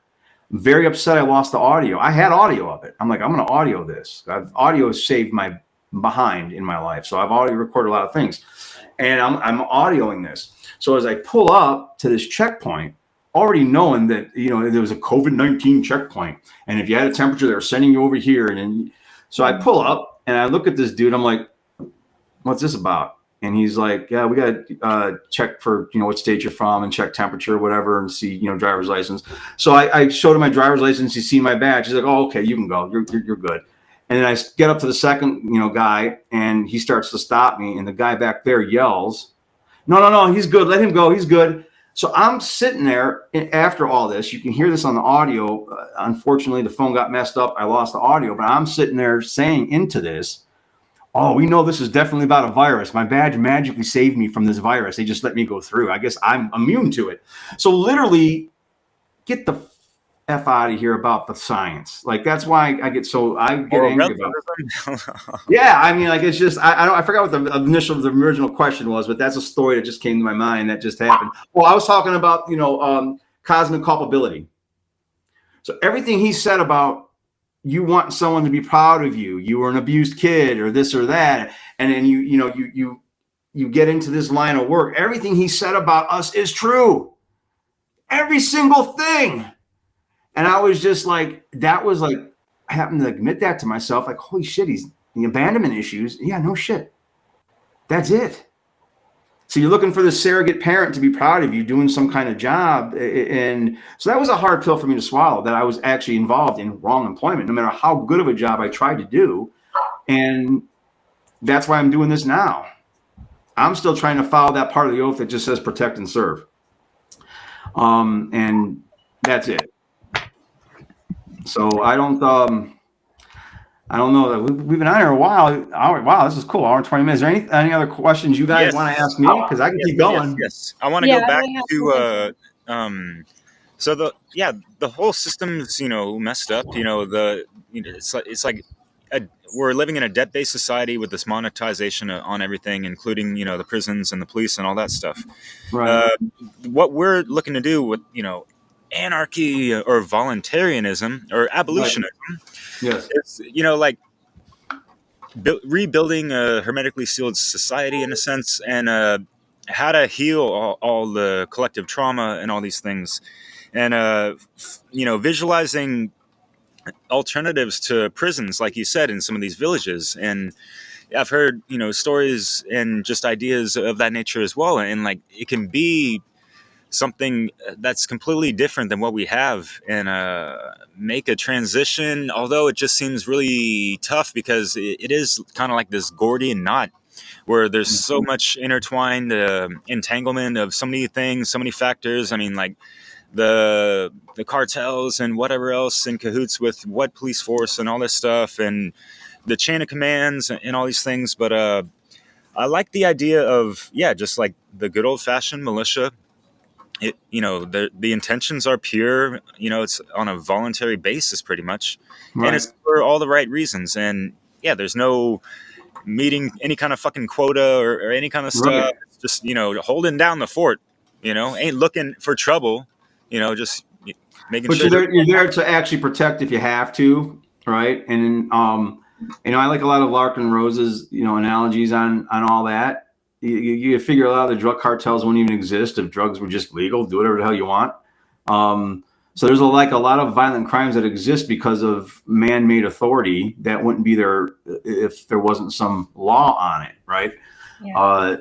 I'm very upset I lost the audio. I had audio of it. I'm like, I'm going to audio this. Audio has saved my behind in my life. So I've already recorded a lot of things. And I'm audioing this. So as I pull up to this checkpoint, already knowing that, there was a COVID-19 checkpoint. And if you had a temperature, they were sending you over here. So I pull up And I look at this dude, I'm like, what's this about? And he's like, yeah, we got to check for, what state you're from and check temperature, whatever, and see, driver's license. So I showed him my driver's license. He's seen my badge. He's like, oh, okay, you can go. You're good. And then I get up to the second, guy, and he starts to stop me. And the guy back there yells, no, he's good. Let him go. He's good. So I'm sitting there after all this. You can hear this on the audio. Unfortunately, the phone got messed up. I lost the audio, but I'm sitting there saying into this, oh, we know this is definitely about a virus. My badge magically saved me from this virus. They just let me go through. I guess I'm immune to it. So literally, get the F out of here about the science. Like, that's why I get angry about it. Yeah, I mean, like, it's just, I forgot what the original question was, but that's a story that just came to my mind that just happened. Well, I was talking about, cosmic culpability. So everything he said about, you want someone to be proud of you. You were an abused kid or this or that. And then you get into this line of work. Everything he said about us is true. Every single thing. And I was just like, that was like, I happened to admit that to myself. Like, holy shit, he's the abandonment issues. Yeah, no shit. That's it. So you're looking for the surrogate parent to be proud of you doing some kind of job. And so that was a hard pill for me to swallow, that I was actually involved in wrong employment, no matter how good of a job I tried to do. And that's why I'm doing this now. I'm still trying to follow that part of the oath that just says protect and serve. And that's it. So I don't know that we've been on here a while. Wow, this is cool. Hour and 20 minutes. Is there any other questions you guys want to ask me? Because I can keep going. Yes. I want to go back to so the whole system's messed up. It's like we're living in a debt-based society with this monetization on everything, including the prisons and the police and all that stuff. Right. What we're looking to do with anarchy or voluntarism or abolitionism. Yes. It's like rebuilding a hermetically sealed society in a sense, and how to heal all the collective trauma and all these things, and visualizing alternatives to prisons, like you said, in some of these villages. And I've heard stories and just ideas of that nature as well, and like it can be something that's completely different than what we have, and make a transition, although it just seems really tough because it is kind of like this Gordian knot where there's so much intertwined entanglement of so many things, so many factors. I mean, like the cartels and whatever else in cahoots with what police force and all this stuff, and the chain of commands and all these things. But I like the idea of just like the good old-fashioned militia. The intentions are pure. It's on a voluntary basis pretty much. Right. And it's for all the right reasons. And there's no meeting any kind of fucking quota or any kind of stuff. Right. It's just holding down the fort. Ain't looking for trouble. Just making sure. But you're there to actually protect if you have to, right? And I like a lot of Larkin Rose's analogies on all that. You figure a lot of the drug cartels wouldn't even exist if drugs were just legal. Do whatever the hell you want. So there's a lot of violent crimes that exist because of man-made authority that wouldn't be there if there wasn't some law on it, right? Yeah.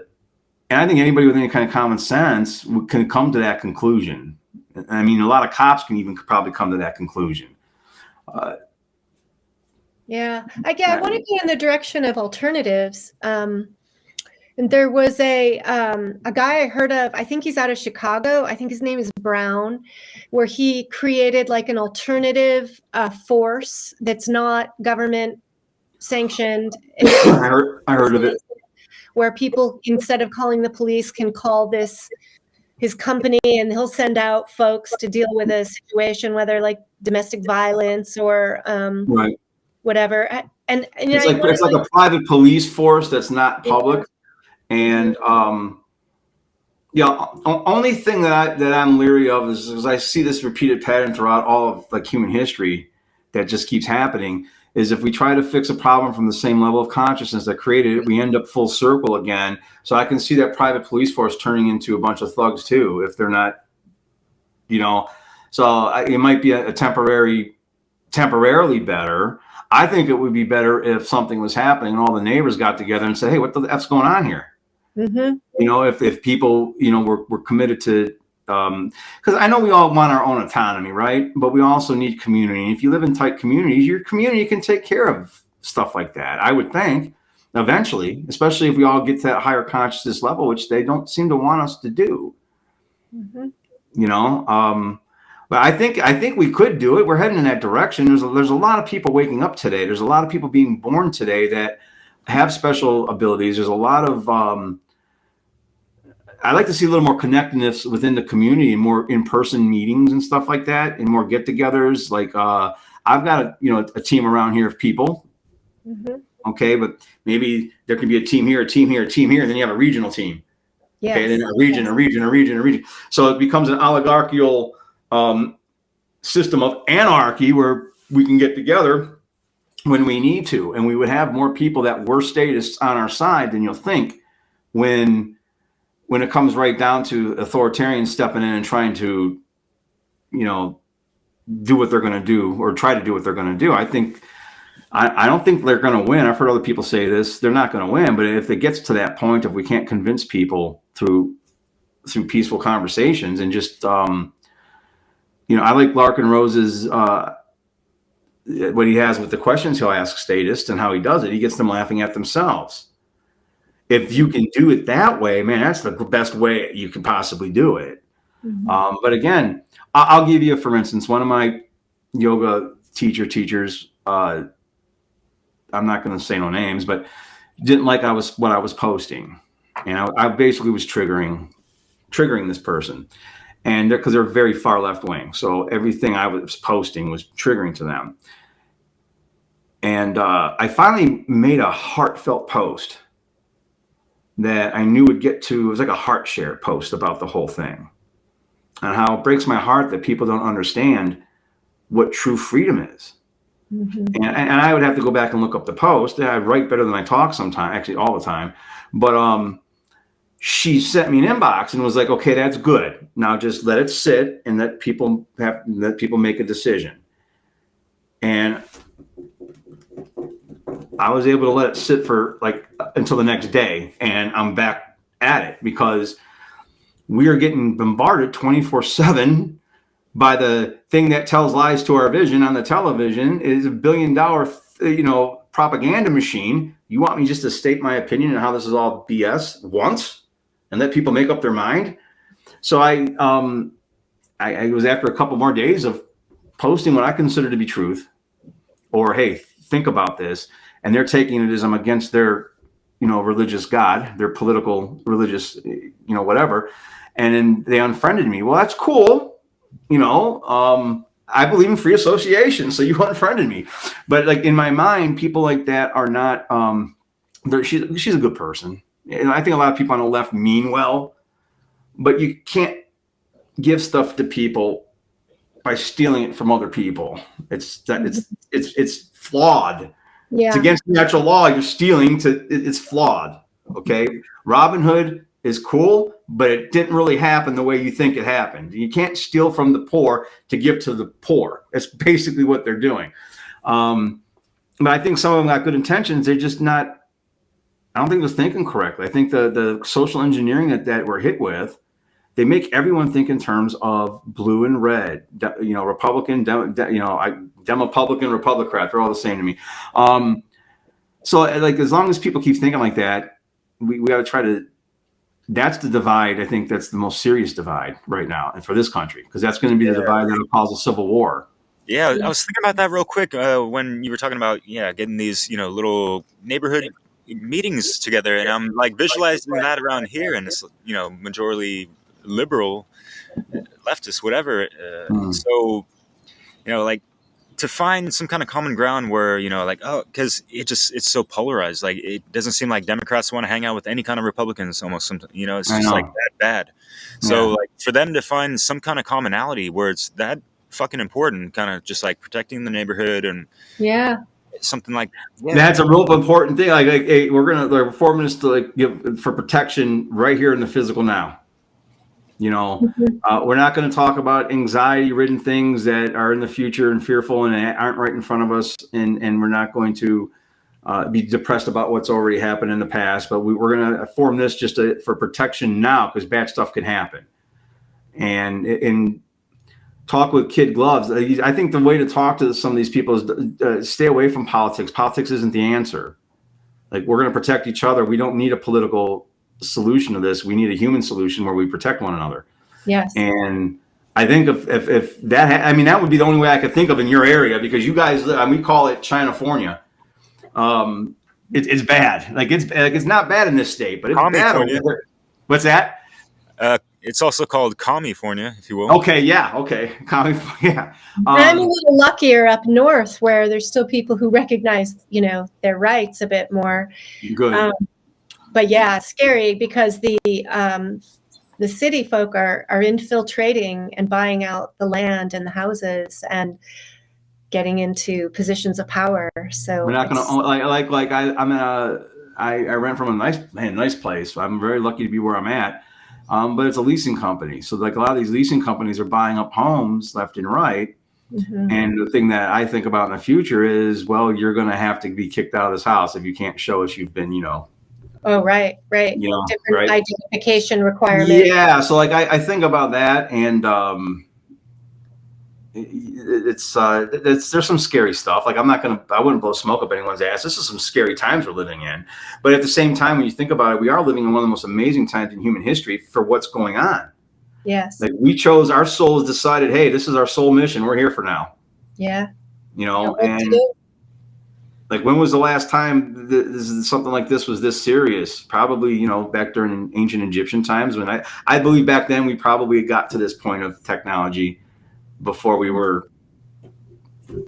And I think anybody with any kind of common sense can come to that conclusion. I mean, a lot of cops can even probably come to that conclusion. I want to go in the direction of alternatives. And there was a guy I heard of, I think he's out of Chicago. I think his name is Brown, where he created like an alternative force that's not government sanctioned. I heard of it. Where people, instead of calling the police, can call his company, and he'll send out folks to deal with a situation, whether like domestic violence or whatever. And it's like a private police force that's not public. And only thing that I'm leery of is because I see this repeated pattern throughout all of like human history that just keeps happening, is if we try to fix a problem from the same level of consciousness that created it, we end up full circle again. So I can see that private police force turning into a bunch of thugs too, if they're not, so it might be a temporarily better. I think it would be better if something was happening and all the neighbors got together and said, hey, what the F's going on here? Mm-hmm. You know, if people, you know, we're committed to, because I know we all want our own autonomy, right? But we also need community. And if you live in tight communities, your community can take care of stuff like that, I would think, eventually, especially if we all get to that higher consciousness level, which they don't seem to want us to do. Mm-hmm. You know, but I think we could do it. We're heading in that direction. There's a lot of people waking up today. There's a lot of people being born today that have special abilities. There's a lot of I like to see a little more connectedness within the community and more in-person meetings and stuff like that, and more get-togethers. Like I've got a team around here of people. Mm-hmm. Okay, but maybe there could be a team here, a team here, a team here, and then you have a regional team. Yes. Okay, then a region. So it becomes an oligarchical system of anarchy where we can get together when we need to, and we would have more people that were statists on our side than you'll think when it comes right down to authoritarians stepping in and trying to, you know, do what they're going to do or try to do what they're going to do. I don't think they're going to win. I've heard other people say this. They're not going to win. But if it gets to that point, if we can't convince people through peaceful conversations and just, you know, I like Larkin Rose's, what he has with the questions he'll ask statists and how he does it. He gets them laughing at themselves. If you can do it that way, man, that's the best way you can possibly do it. Mm-hmm. But again, I'll give you, for instance, one of my yoga teachers, I'm not going to say no names, but didn't like what I was posting. And I basically was triggering this person. And because they're very far left wing. So everything I was posting was triggering to them. And I finally made a heartfelt post that I knew would get to, it was like a heart share post about the whole thing. And how it breaks my heart that people don't understand what true freedom is. Mm-hmm. And I would have to go back and look up the post. I write better than I talk sometimes, actually all the time. But she sent me an inbox and was like, okay, that's good. Now just let it sit and let people make a decision. And I was able to let it sit for like until the next day, and I'm back at it because we are getting bombarded 24/7 by the thing that tells lies to our vision on the television. Is $1 billion, propaganda machine. You want me just to state my opinion on how this is all BS once and let people make up their mind? So I was, after a couple more days of posting what I consider to be truth, or, hey, think about this. And they're taking it as I'm against their, religious God, their political, religious, whatever. And then they unfriended me. Well, that's cool. I believe in free association. So you unfriended me. But like in my mind, people like that are not, she's a good person. And I think a lot of people on the left mean well, but you can't give stuff to people by stealing it from other people. It's flawed. Yeah. It's against natural law. You're stealing it's flawed. Okay. Robin Hood is cool, but it didn't really happen the way you think it happened. You can't steal from the poor to give to the poor. That's basically what they're doing. But I think some of them got good intentions. They're just not, I don't think they're thinking correctly. I think the social engineering that we're hit with, they make everyone think in terms of blue and red, Republican, Demopublican, Republican, they're all the same to me. So like, as long as people keep thinking like that, we got to try to, that's the divide. I think that's the most serious divide right now and for this country, because that's going to be the divide that will cause a civil war. Yeah, I was thinking about that real quick when you were talking about, getting these, little neighborhood meetings together. And I'm like visualizing that around here in this, majority liberal, leftist, whatever. So, like to find some kind of common ground where, because it's so polarized. Like it doesn't seem like Democrats want to hang out with any kind of Republicans almost. It's just like that bad. So like for them to find some kind of commonality where it's that fucking important, kind of just like protecting the neighborhood and something like that's a real important thing. Like hey, we're gonna, the 4 minutes to like give for protection right here in the physical now. We're not going to talk about anxiety-ridden things that are in the future and fearful and aren't right in front of us, and we're not going to be depressed about what's already happened in the past. But we're going to form this just for protection now, because bad stuff can happen. And talk with kid gloves. I think the way to talk to some of these people is stay away from politics. Politics isn't the answer. Like, we're going to protect each other. We don't need a political solution to this. We need a human solution where we protect one another. Yes. And I think if that, that would be the only way I could think of in your area, because you guys, we call it Chinafornia. It's bad. It's not bad in this state, but it's bad over there. What's that? It's also called California, if you will. Okay, yeah, okay. California. I'm a little luckier up north, where there's still people who recognize, their rights a bit more. Good. But yeah, scary, because the city folk are infiltrating and buying out the land and the houses and getting into positions of power. So we're not going to I rent from a nice place. I'm very lucky to be where I'm at. But it's a leasing company. So a lot of these leasing companies are buying up homes left and right. Mm-hmm. And the thing that I think about in the future is, well, you're going to have to be kicked out of this house if you can't show us you've been, Oh, right. Different identification requirements. Yeah. So I think about that, and there's some scary stuff. I wouldn't blow smoke up anyone's ass. This is some scary times we're living in. But at the same time, when you think about it, we are living in one of the most amazing times in human history for what's going on. Yes. We chose, our souls decided, hey, this is our soul mission. We're here for now. Yeah. And when was the last time something like this was this serious? Probably, back during ancient Egyptian times, when I believe back then we probably got to this point of technology before we were,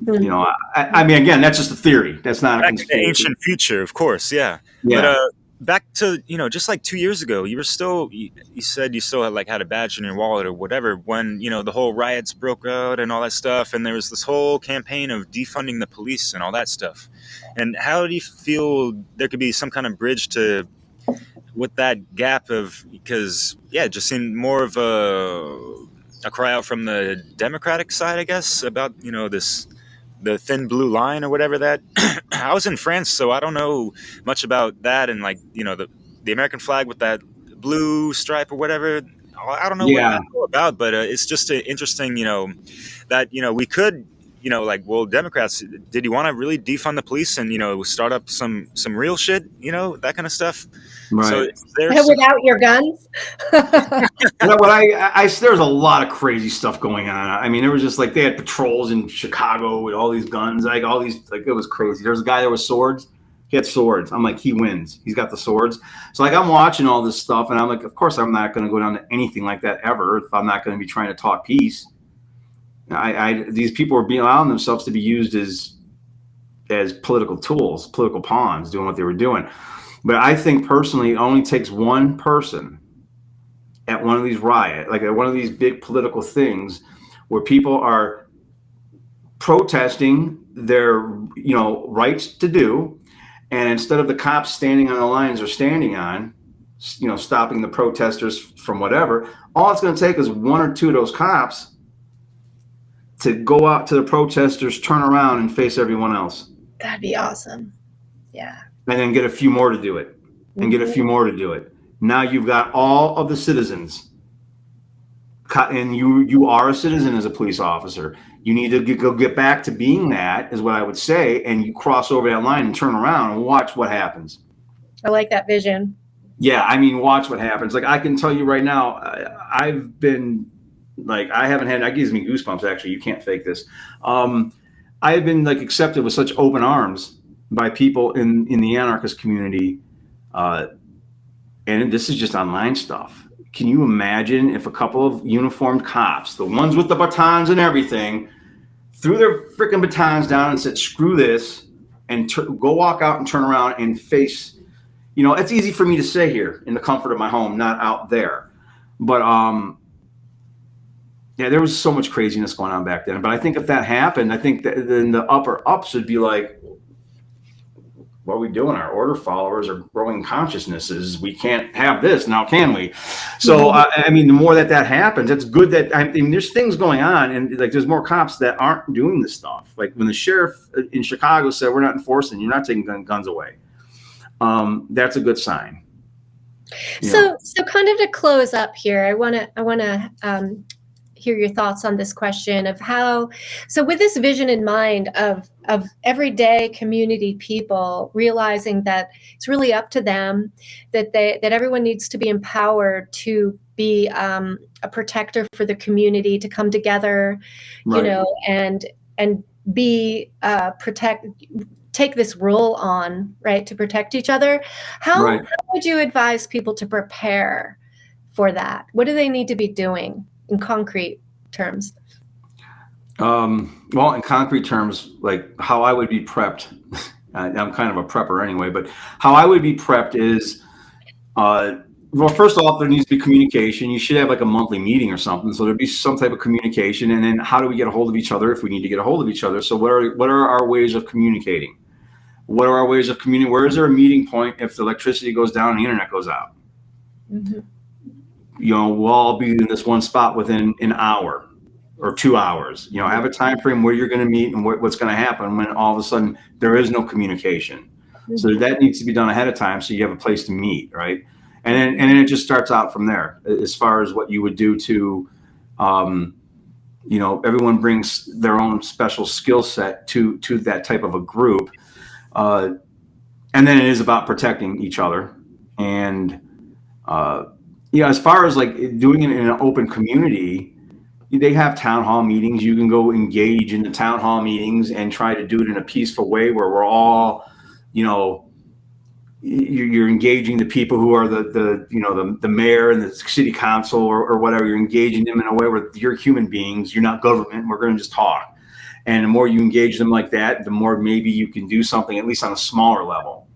again, that's just a theory. That's not back to the ancient future, of course. Yeah. But back to, just like 2 years ago, you said you still had a badge in your wallet or whatever when, the whole riots broke out and all that stuff. And there was this whole campaign of defunding the police and all that stuff. And how do you feel there could be some kind of bridge to with that gap of, because, it just seemed more of a cry out from the Democratic side, I guess, about, the thin blue line or whatever that. I was in France, so I don't know much about that, and the American flag with that blue stripe or whatever. I don't know what that's all about, but it's just interesting, that we could, Democrats, did you want to really defund the police and start up some real shit, that kind of stuff. Right. So without your guns. There's a lot of crazy stuff going on. There was just they had patrols in Chicago with all these guns, it was crazy. There's a guy there with swords. He had swords. I'm like, he wins. He's got the swords. So I'm watching all this stuff, and I'm like, of course I'm not going to go down to anything like that ever if I'm not going to be trying to talk peace. These people are allowing themselves to be used as political tools, political pawns, doing what they were doing. But I think personally, it only takes one person at one of these riots, at one of these big political things, where people are protesting their, rights to do, and instead of the cops standing on the lines they're standing on, stopping the protesters from whatever, all it's going to take is one or two of those cops to go out to the protesters, turn around, and face everyone else. That'd be awesome. Yeah. And then get a few more to do it, and get a few more to do it. Now you've got all of the citizens, and you are a citizen as a police officer. You need to go get back to being that, is what I would say, and you cross over that line and turn around and watch what happens. I like that vision. Yeah, watch what happens. I can tell you right now, I've been that gives me goosebumps, actually. You can't fake this. I have been accepted with such open arms by people in the anarchist community, and this is just online stuff. Can you imagine if a couple of uniformed cops, the ones with the batons and everything, threw their freaking batons down and said, screw this, and go walk out and turn around and face, it's easy for me to say here in the comfort of my home, not out there. But there was so much craziness going on back then. But I think if that happened, I think that then the upper ups would be like, what are we doing? Our order followers are growing consciousnesses. We can't have this now, can we? So, I mean, the more that happens, it's good that, I mean, there's things going on, and like there's more cops that aren't doing this stuff. Like when the sheriff in Chicago said, we're not enforcing, you're not taking guns away. That's a good sign. So kind of to close up here, I want to hear your thoughts on this question of how, so with this vision in mind of everyday community people realizing that it's really up to them, that everyone needs to be empowered to be a protector for the community, to come together, you know, and be take this role on, right, to protect each other. How would you advise people to prepare for that? What do they need to be doing in concrete terms? Well, in concrete terms, like how I would be prepped, I'm kind of a prepper anyway, but how I would be prepped is, well, first off, there needs to be communication. You should have like a monthly meeting or something. So there'd be some type of communication. And then how do we get a hold of each other if we need to get a hold of each other? So what are our ways of communicating? What are our ways of communicating? Where is there a meeting point if the electricity goes down and the internet goes out? You know, we'll all be in this one spot within an hour or 2 hours. You know, have a time frame where you're going to meet and what's going to happen when all of a sudden there is no communication. So that needs to be done ahead of time so you have a place to meet, right? And then it just starts out from there as far as what you would do to, you know, everyone brings their own special skill set to that type of a group. And then it is about protecting each other. And, yeah, as far as like doing it in an open community, they have town hall meetings. You can go engage in the town hall meetings and try to do it in a peaceful way where we're all, you know, you're engaging the people who are the mayor and the city council or whatever. You're engaging them in a way where you're human beings. You're not government. We're going to just talk. And the more you engage them like that, the more maybe you can do something, at least on a smaller level.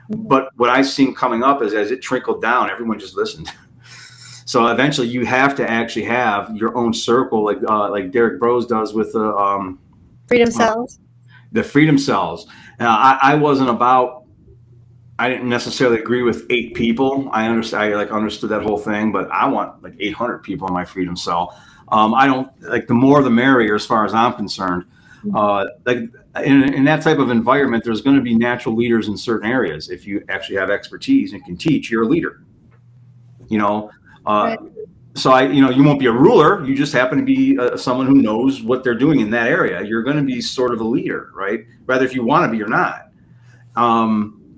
But what I've seen coming up is as it trickled down, everyone just listened. So eventually you have to actually have your own circle, like Derek Bros does with the Freedom Cells. The Freedom Cells. Now, I didn't necessarily agree with 8 people. I understood that whole thing, but I want like 800 people in my Freedom Cell. I don't like, the more the merrier as far as I'm concerned. Like in that type of environment, there's going to be natural leaders in certain areas. If you actually have expertise and can teach, you're a leader. You know, so you won't be a ruler. You just happen to be someone who knows what they're doing in that area. You're going to be sort of a leader, right? Whether if you want to be or not.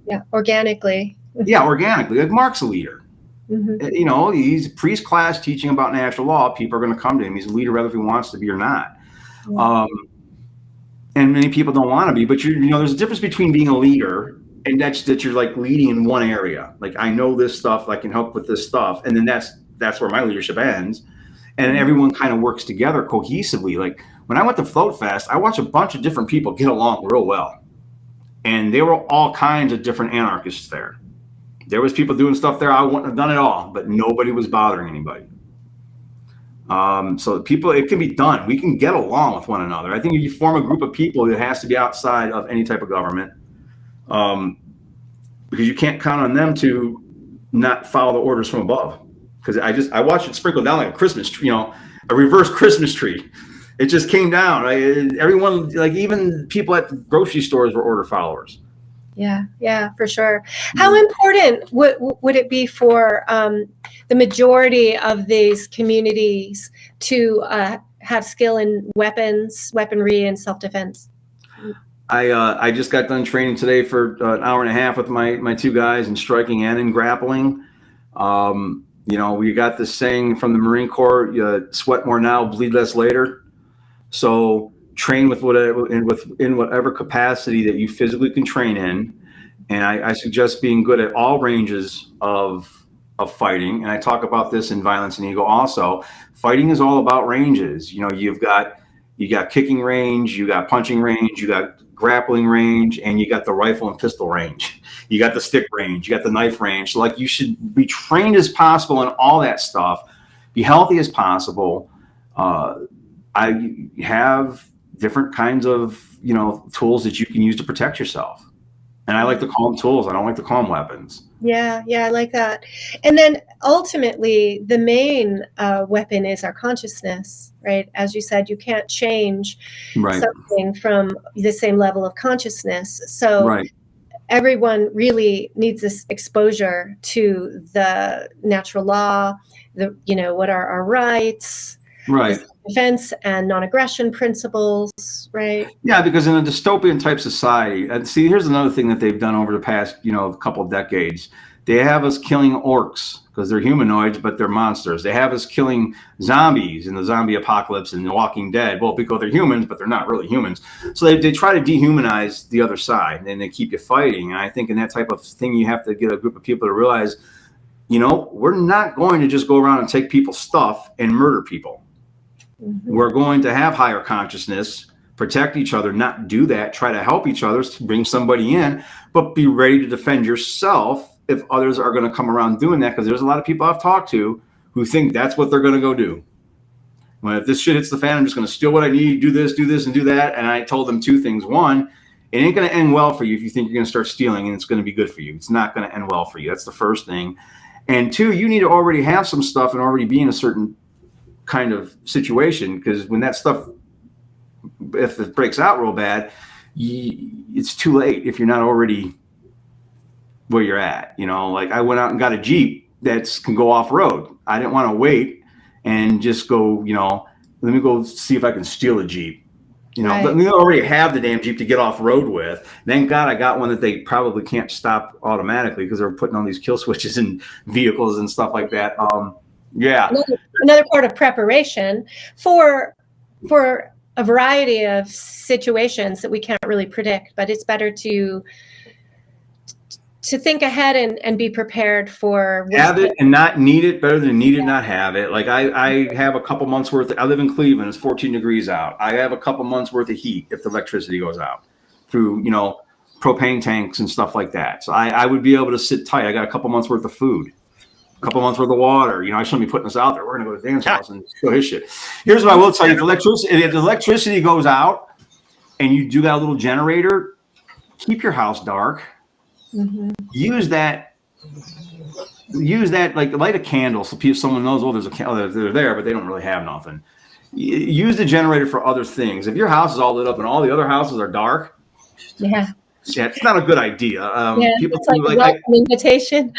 Yeah, organically. Yeah, organically. Like Mark's a leader. You know, he's a priest class teaching about natural law. People are going to come to him. He's a leader whether he wants to be or not. And many people don't want to be, but there's a difference between being a leader and that you're like leading in one area. Like, I know this stuff, I can help with this stuff. And then that's where my leadership ends. And everyone kind of works together cohesively. Like when I went to Float Fest, I watched a bunch of different people get along real well. And there were all kinds of different anarchists there. There was people doing stuff there I wouldn't have done at all, but nobody was bothering anybody. So people, it can be done. We can get along with one another. I think if you form a group of people, it has to be outside of any type of government, because you can't count on them to not follow the orders from above. Because I watched it sprinkle down like a Christmas tree, a reverse Christmas tree. It just came down. Right? Everyone, like even people at grocery stores, were order followers. Yeah, for sure. How important would it be for the majority of these communities to have skill in weaponry, and self-defense? I just got done training today for an hour and a half with my 2 guys in striking and in grappling. We got this saying from the Marine Corps: sweat more now, bleed less later. So train with whatever in whatever capacity that you physically can train in. And I suggest being good at all ranges of fighting. And I talk about this in Violence and Ego also. Fighting is all about ranges. You got kicking range, you got punching range, you got grappling range, and you got the rifle and pistol range. You got the stick range, you got the knife range. So like, you should be trained as possible in all that stuff, be healthy as possible. I have different kinds of, tools that you can use to protect yourself. And I like to call them tools. I don't like to call them weapons. Yeah, I like that. And then ultimately, the main weapon is our consciousness, right? As you said, you can't change something from the same level of consciousness. So everyone really needs this exposure to the natural law, what are our rights, defense and non-aggression principles, right? Yeah, because in a dystopian type society, and see, here's another thing that they've done over the past, couple of decades. They have us killing orcs because they're humanoids, but they're monsters. They have us killing zombies in the zombie apocalypse and The Walking Dead. Well, because they're humans, but they're not really humans. So they try to dehumanize the other side, and they keep you fighting. And I think in that type of thing, you have to get a group of people to realize, we're not going to just go around and take people's stuff and murder people. Mm-hmm. We're going to have higher consciousness, protect each other, not do that, try to help each other, to bring somebody in, but be ready to defend yourself if others are going to come around doing that, because there's a lot of people I've talked to who think that's what they're going to go do. Well, if this shit hits the fan, I'm just going to steal what I need, do this, and do that. And I told them two things. One, it ain't going to end well for you if you think you're going to start stealing and it's going to be good for you. It's not going to end well for you. That's the first thing. And two, you need to already have some stuff and already be in a certain kind of situation, because when that stuff, if it breaks out real bad, it's too late if you're not already where you're at. Like I went out and got a Jeep that can go off road. I didn't want to wait and just go, let me go see if I can steal a Jeep. Let me already have the damn Jeep to get off road with. Thank God I got one that they probably can't stop automatically, because they're putting on these kill switches in vehicles and stuff like that. Another part of preparation for a variety of situations that we can't really predict, but it's better to think ahead and be prepared for. Have it and not need it, better than need it, not have it. Like I have a couple months worth. I live in Cleveland. It's 14 degrees out. I have a couple months worth of heat if the electricity goes out through, propane tanks and stuff like that. So I would be able to sit tight. I got a couple months worth of food, a couple months worth of water. I shouldn't be putting this out there. We're going to go to Dan's house and steal his shit. Here's what I will tell you. If the electricity goes out and you do got a little generator, keep your house dark. Mm-hmm. Use that, like light a candle so someone knows, there's a candle, they're there, but they don't really have nothing. Use the generator for other things. If your house is all lit up and all the other houses are dark, it's not a good idea. People it's like a welcome invitation.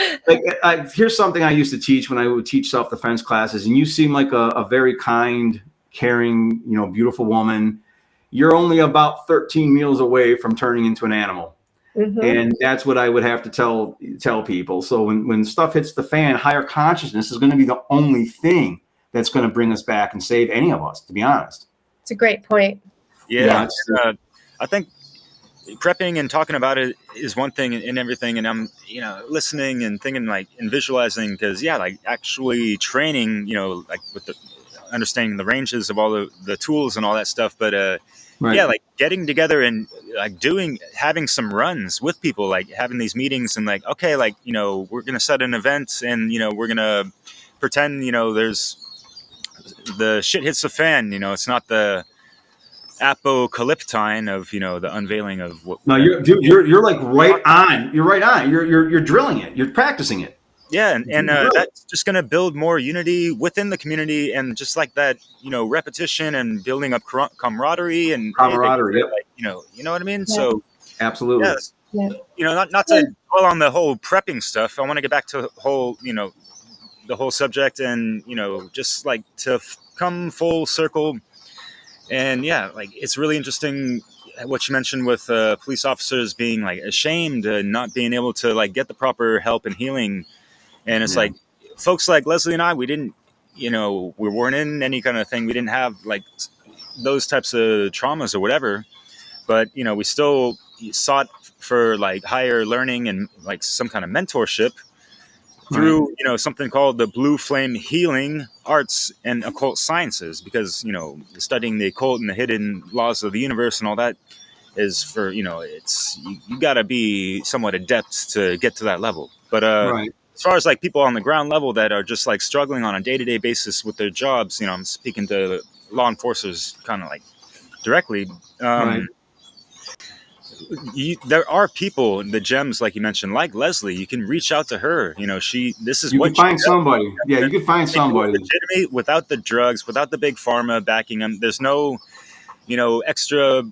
Here's something I used to teach when I would teach self-defense classes, and you seem like a very kind, caring, beautiful woman. You're only about 13 meals away from turning into an animal. Mm-hmm. And that's what I would have to tell people. So when stuff hits the fan, higher consciousness is going to be the only thing that's going to bring us back and save any of us, to be honest. It's a great point. Yeah. I think prepping and talking about it is one thing and everything. And I'm, listening and thinking and visualizing, because actually training, with the understanding the ranges of all the tools and all that stuff. But, getting together and having some runs with people, having these meetings and okay, we're going to set an event and, we're going to pretend, there's the shit hits the fan, it's not the apocalyptine of, the unveiling of what. No, you're like right on. You're right on. You're drilling it. You're practicing it. Yeah, and that's just going to build more unity within the community, and just like that, repetition and building up camaraderie and camaraderie. You know what I mean? Yeah. So absolutely. Not to dwell on the whole prepping stuff. I want to get back to the whole subject, and just to come full circle. And it's really interesting what you mentioned with police officers being ashamed and not being able to get the proper help and healing. And it's folks like Leslie and I, we didn't, we weren't in any kind of thing. We didn't have those types of traumas or whatever, but, we still sought for higher learning and some kind of mentorship through, something called the Blue Flame Healing Arts and Occult Sciences, because, studying the occult and the hidden laws of the universe and all that is for, it's, you gotta be somewhat adept to get to that level. But, as far as people on the ground level that are just struggling on a day-to-day basis with their jobs, I'm speaking to law enforcers kind of directly. there are people in the gems, like you mentioned, like Leslie. You can reach out to her. You know, this is You what can find somebody. Yeah, you can find somebody. legitimate, without the drugs, without the big pharma backing them. There's no, extra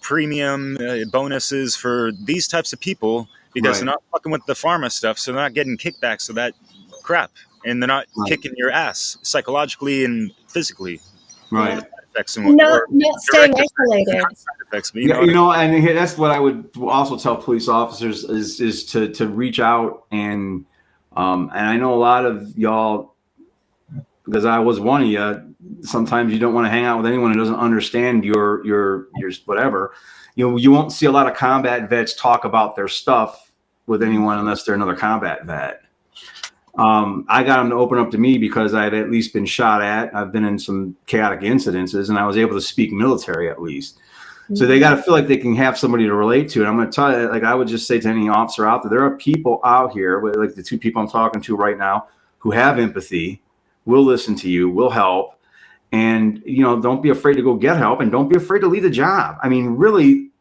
premium bonuses for these types of people because they're not fucking with the pharma stuff, so they're not getting kickbacks of that crap, and they're not kicking your ass psychologically and physically. Right. Effects and not staying isolated. Effects, and that's what I would also tell police officers is to reach out and I know a lot of y'all, because I was one of you. Sometimes you don't want to hang out with anyone who doesn't understand your whatever. You won't see a lot of combat vets talk about their stuff with anyone unless they're another combat vet. I got them to open up to me because I've at least been shot at. I've been in some chaotic incidences, and I was able to speak military at least. Mm-hmm. So they got to feel like they can have somebody to relate to. And I'm going to tell you, like I would just say to any officer out there are people out here, like the two people I'm talking to right now, who have empathy, will listen to you, will help. And, don't be afraid to go get help, and don't be afraid to leave the job. I mean, really,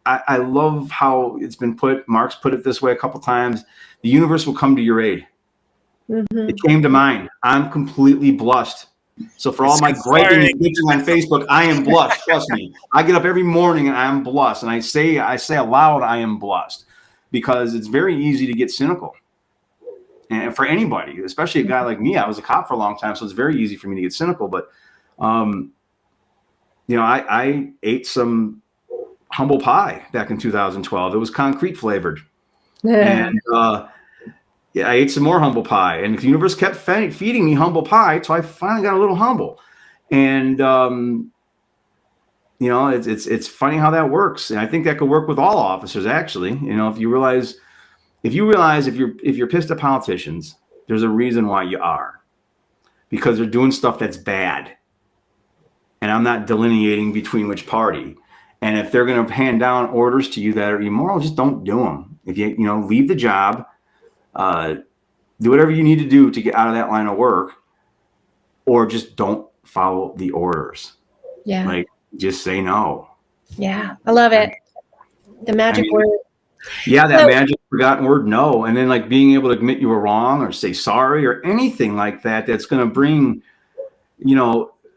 I love how it's been put. Mark's put it this way a couple times. The universe will come to your aid. Mm-hmm. It came to mind. I'm completely blessed. So for all my griping and bitching on Facebook, I am blessed. Trust me. I get up every morning and I'm blessed. And I say aloud, I am blessed, because it's very easy to get cynical. And for anybody, especially a guy like me, I was a cop for a long time, so it's very easy for me to get cynical. But, I ate some humble pie back in 2012. It was concrete flavored. Yeah. And, I ate some more humble pie, and the universe kept feeding me humble pie. So I finally got a little humble. And, it's funny how that works. And I think that could work with all officers, actually. If you realize if you're pissed at politicians, there's a reason why you are, because they're doing stuff that's bad. And I'm not delineating between which party. And if they're going to hand down orders to you that are immoral, just don't do them. If you leave the job, do whatever you need to do to get out of that line of work, or just don't follow the orders. Yeah. Like, just say no. Yeah. I love it. The magic word. Yeah. That magic forgotten word, no. And then like being able to admit you were wrong or say sorry or anything like that, that's going to bring,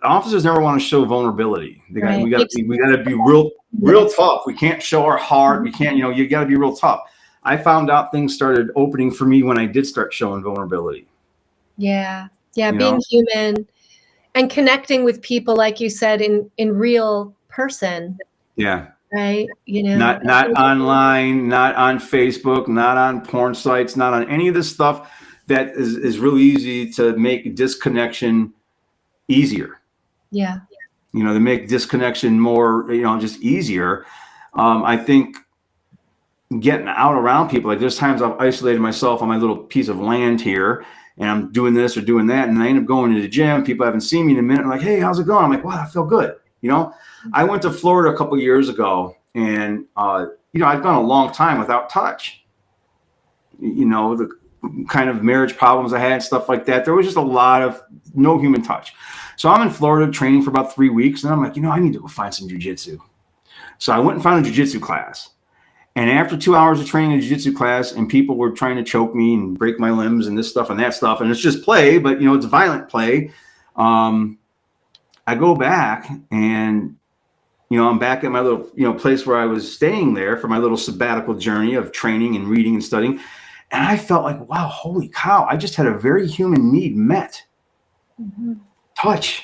officers never want to show vulnerability. We got to be real tough. We can't show our heart. We can't, you got to be real tough. I found out things started opening for me when I did start showing vulnerability. Yeah. Yeah. Being human and connecting with people, like you said, in real person. Yeah. Right. Not online, not on Facebook, not on porn sites, not on any of this stuff that is really easy to make disconnection easier. Yeah. To make disconnection more, just easier. I think getting out around people, like there's times I've isolated myself on my little piece of land here, and I'm doing this or doing that, and I end up going to the gym. People haven't seen me in a minute. I'm like, hey, how's it going? I'm like, wow, I feel good. I went to Florida a couple of years ago, and I'd gone a long time without touch. The kind of marriage problems I had, stuff like that. There was just a lot of no human touch. So I'm in Florida training for about 3 weeks, and I'm like, I need to go find some jujitsu. So I went and found a jujitsu class. And after 2 hours of training in a jiu-jitsu class, and people were trying to choke me and break my limbs and this stuff and that stuff, and it's just play, but it's violent play. I go back and I'm back at my little place where I was staying there for my little sabbatical journey of training and reading and studying, and I felt like, wow, holy cow! I just had a very human need met. Mm-hmm. Touch.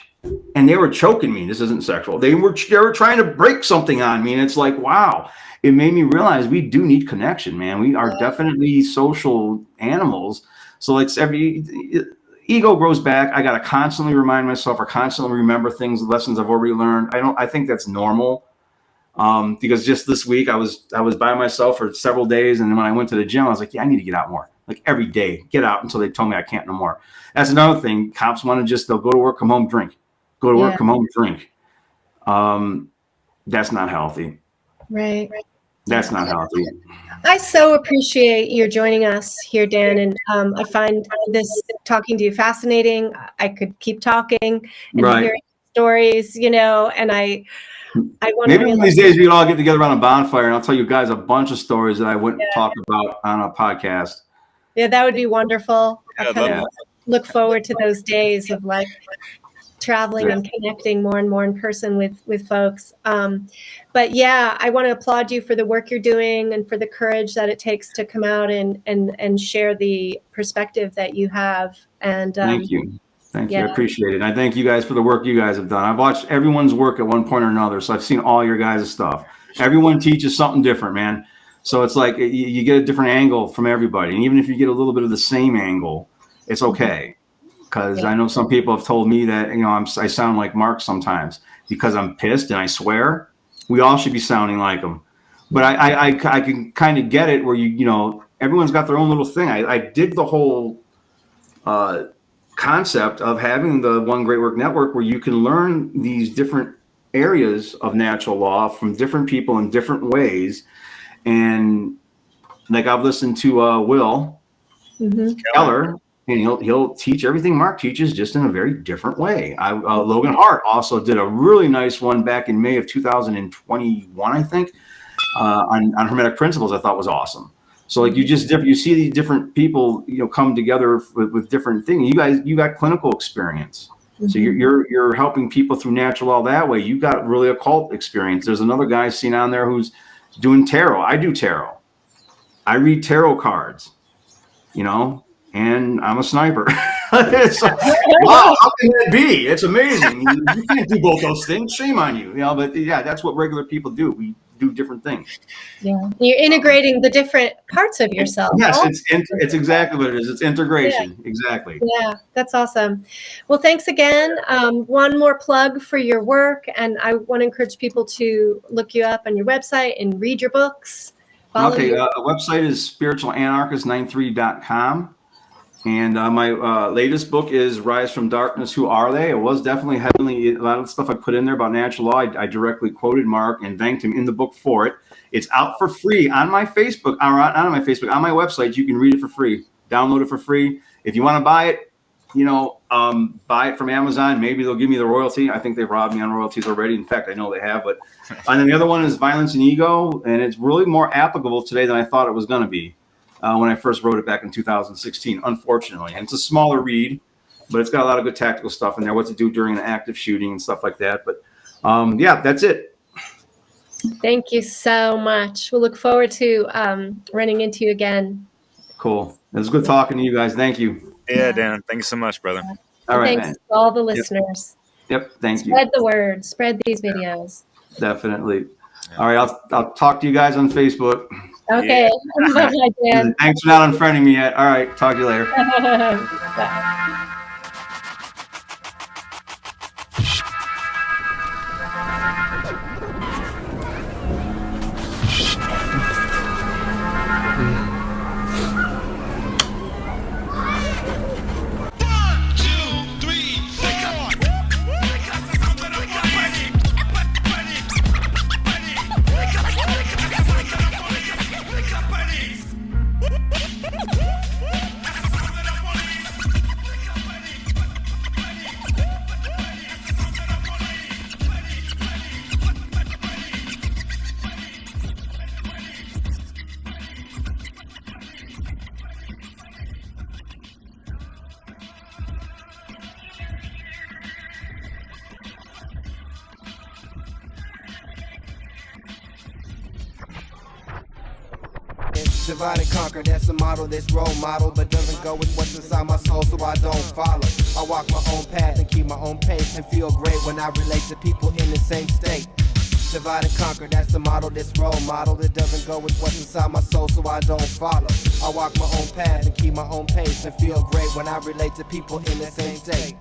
And they were choking me. This isn't sexual. They were trying to break something on me, and it's like, wow. It made me realize we do need connection, man. We are definitely social animals. So like every ego grows back. I got to constantly remind myself or constantly remember things, lessons I've already learned. I think that's normal. Because just this week I was by myself for several days. And then when I went to the gym, I was like, yeah, I need to get out more. Like every day, get out until they told me I can't no more. That's another thing. Cops want to they'll go to work, come home, drink. Go to work, come home, drink. That's not healthy. Right. That's not healthy. I so appreciate your joining us here, Dan. And I find this talking to you fascinating. I could keep talking and hearing stories, and Maybe one of these days we can all get together around a bonfire, and I'll tell you guys a bunch of stories that I wouldn't talk about on a podcast. Yeah, that would be wonderful. Yeah, I kind of look forward to those days of like traveling and connecting more and more in person with folks. But yeah, I want to applaud you for the work you're doing and for the courage that it takes to come out and share the perspective that you have. And thank you. Thank you. I appreciate it. And I thank you guys for the work you guys have done. I've watched everyone's work at one point or another. So I've seen all your guys' stuff. Everyone teaches something different, man. So it's like you get a different angle from everybody. And even if you get a little bit of the same angle, it's okay. Because I know some people have told me that, I sound like Mark sometimes because I'm pissed and I swear. We all should be sounding like him. But I can kind of get it where everyone's got their own little thing. I dig the whole concept of having the One Great Work Network where you can learn these different areas of natural law from different people in different ways. And like I've listened to Will Keller, and he'll teach everything Mark teaches just in a very different way. Logan Hart also did a really nice one back in May of 2021, I think, on Hermetic Principles. I thought was awesome. So like you see these different people, come together with different things. You got clinical experience. So you're helping people through natural law that way. You got really occult experience. There's another guy seen on there who's doing tarot. I do tarot. I read tarot cards, and I'm a sniper. So, wow, how can that be? It's amazing. You can't do both those things. Shame on you. But yeah, that's what regular people do. We do different things. Yeah, you're integrating the different parts of yourself. Yes, it's exactly what it is. It's integration. Yeah. Exactly. Yeah, that's awesome. Well, thanks again. One more plug for your work, and I want to encourage people to look you up on your website and read your books. Okay, the website is spiritualanarchist93.com. And my latest book is Rise from Darkness, Who Are They? It was definitely heavily, a lot of the stuff I put in there about natural law, I directly quoted Mark and thanked him in the book for it. It's out for free on my Facebook, or not on my Facebook, on my website. You can read it for free, download it for free. If you want to buy it, buy it from Amazon. Maybe they'll give me the royalty. I think they've robbed me on royalties already. In fact, I know they have. But and then the other one is Violence and Ego, and it's really more applicable today than I thought it was going to be. When I first wrote it back in 2016, unfortunately. And it's a smaller read, but it's got a lot of good tactical stuff in there, what to do during an active shooting and stuff like that. But yeah, that's it. Thank you so much. We'll look forward to running into you again. Cool. It was good talking to you guys. Thank you. Yeah, Dan. Thank you so much, brother. All right, thanks to all the listeners. Yep. Thank you. Spread the word. Spread these videos. Definitely. All right. I'll talk to you guys on Facebook. Okay. Yeah. Bye, Dan. Thanks for not unfriending me yet. All right. Talk to you later. Bye. Divide and conquer, that's the motto, this role model, but doesn't go with what's inside my soul, so I don't follow. I walk my own path and keep my own pace and feel great when I relate to people in the same state. Divide and conquer, that's the motto, this role model, that doesn't go with what's inside my soul, so I don't follow. I walk my own path and keep my own pace and feel great when I relate to people in the same state.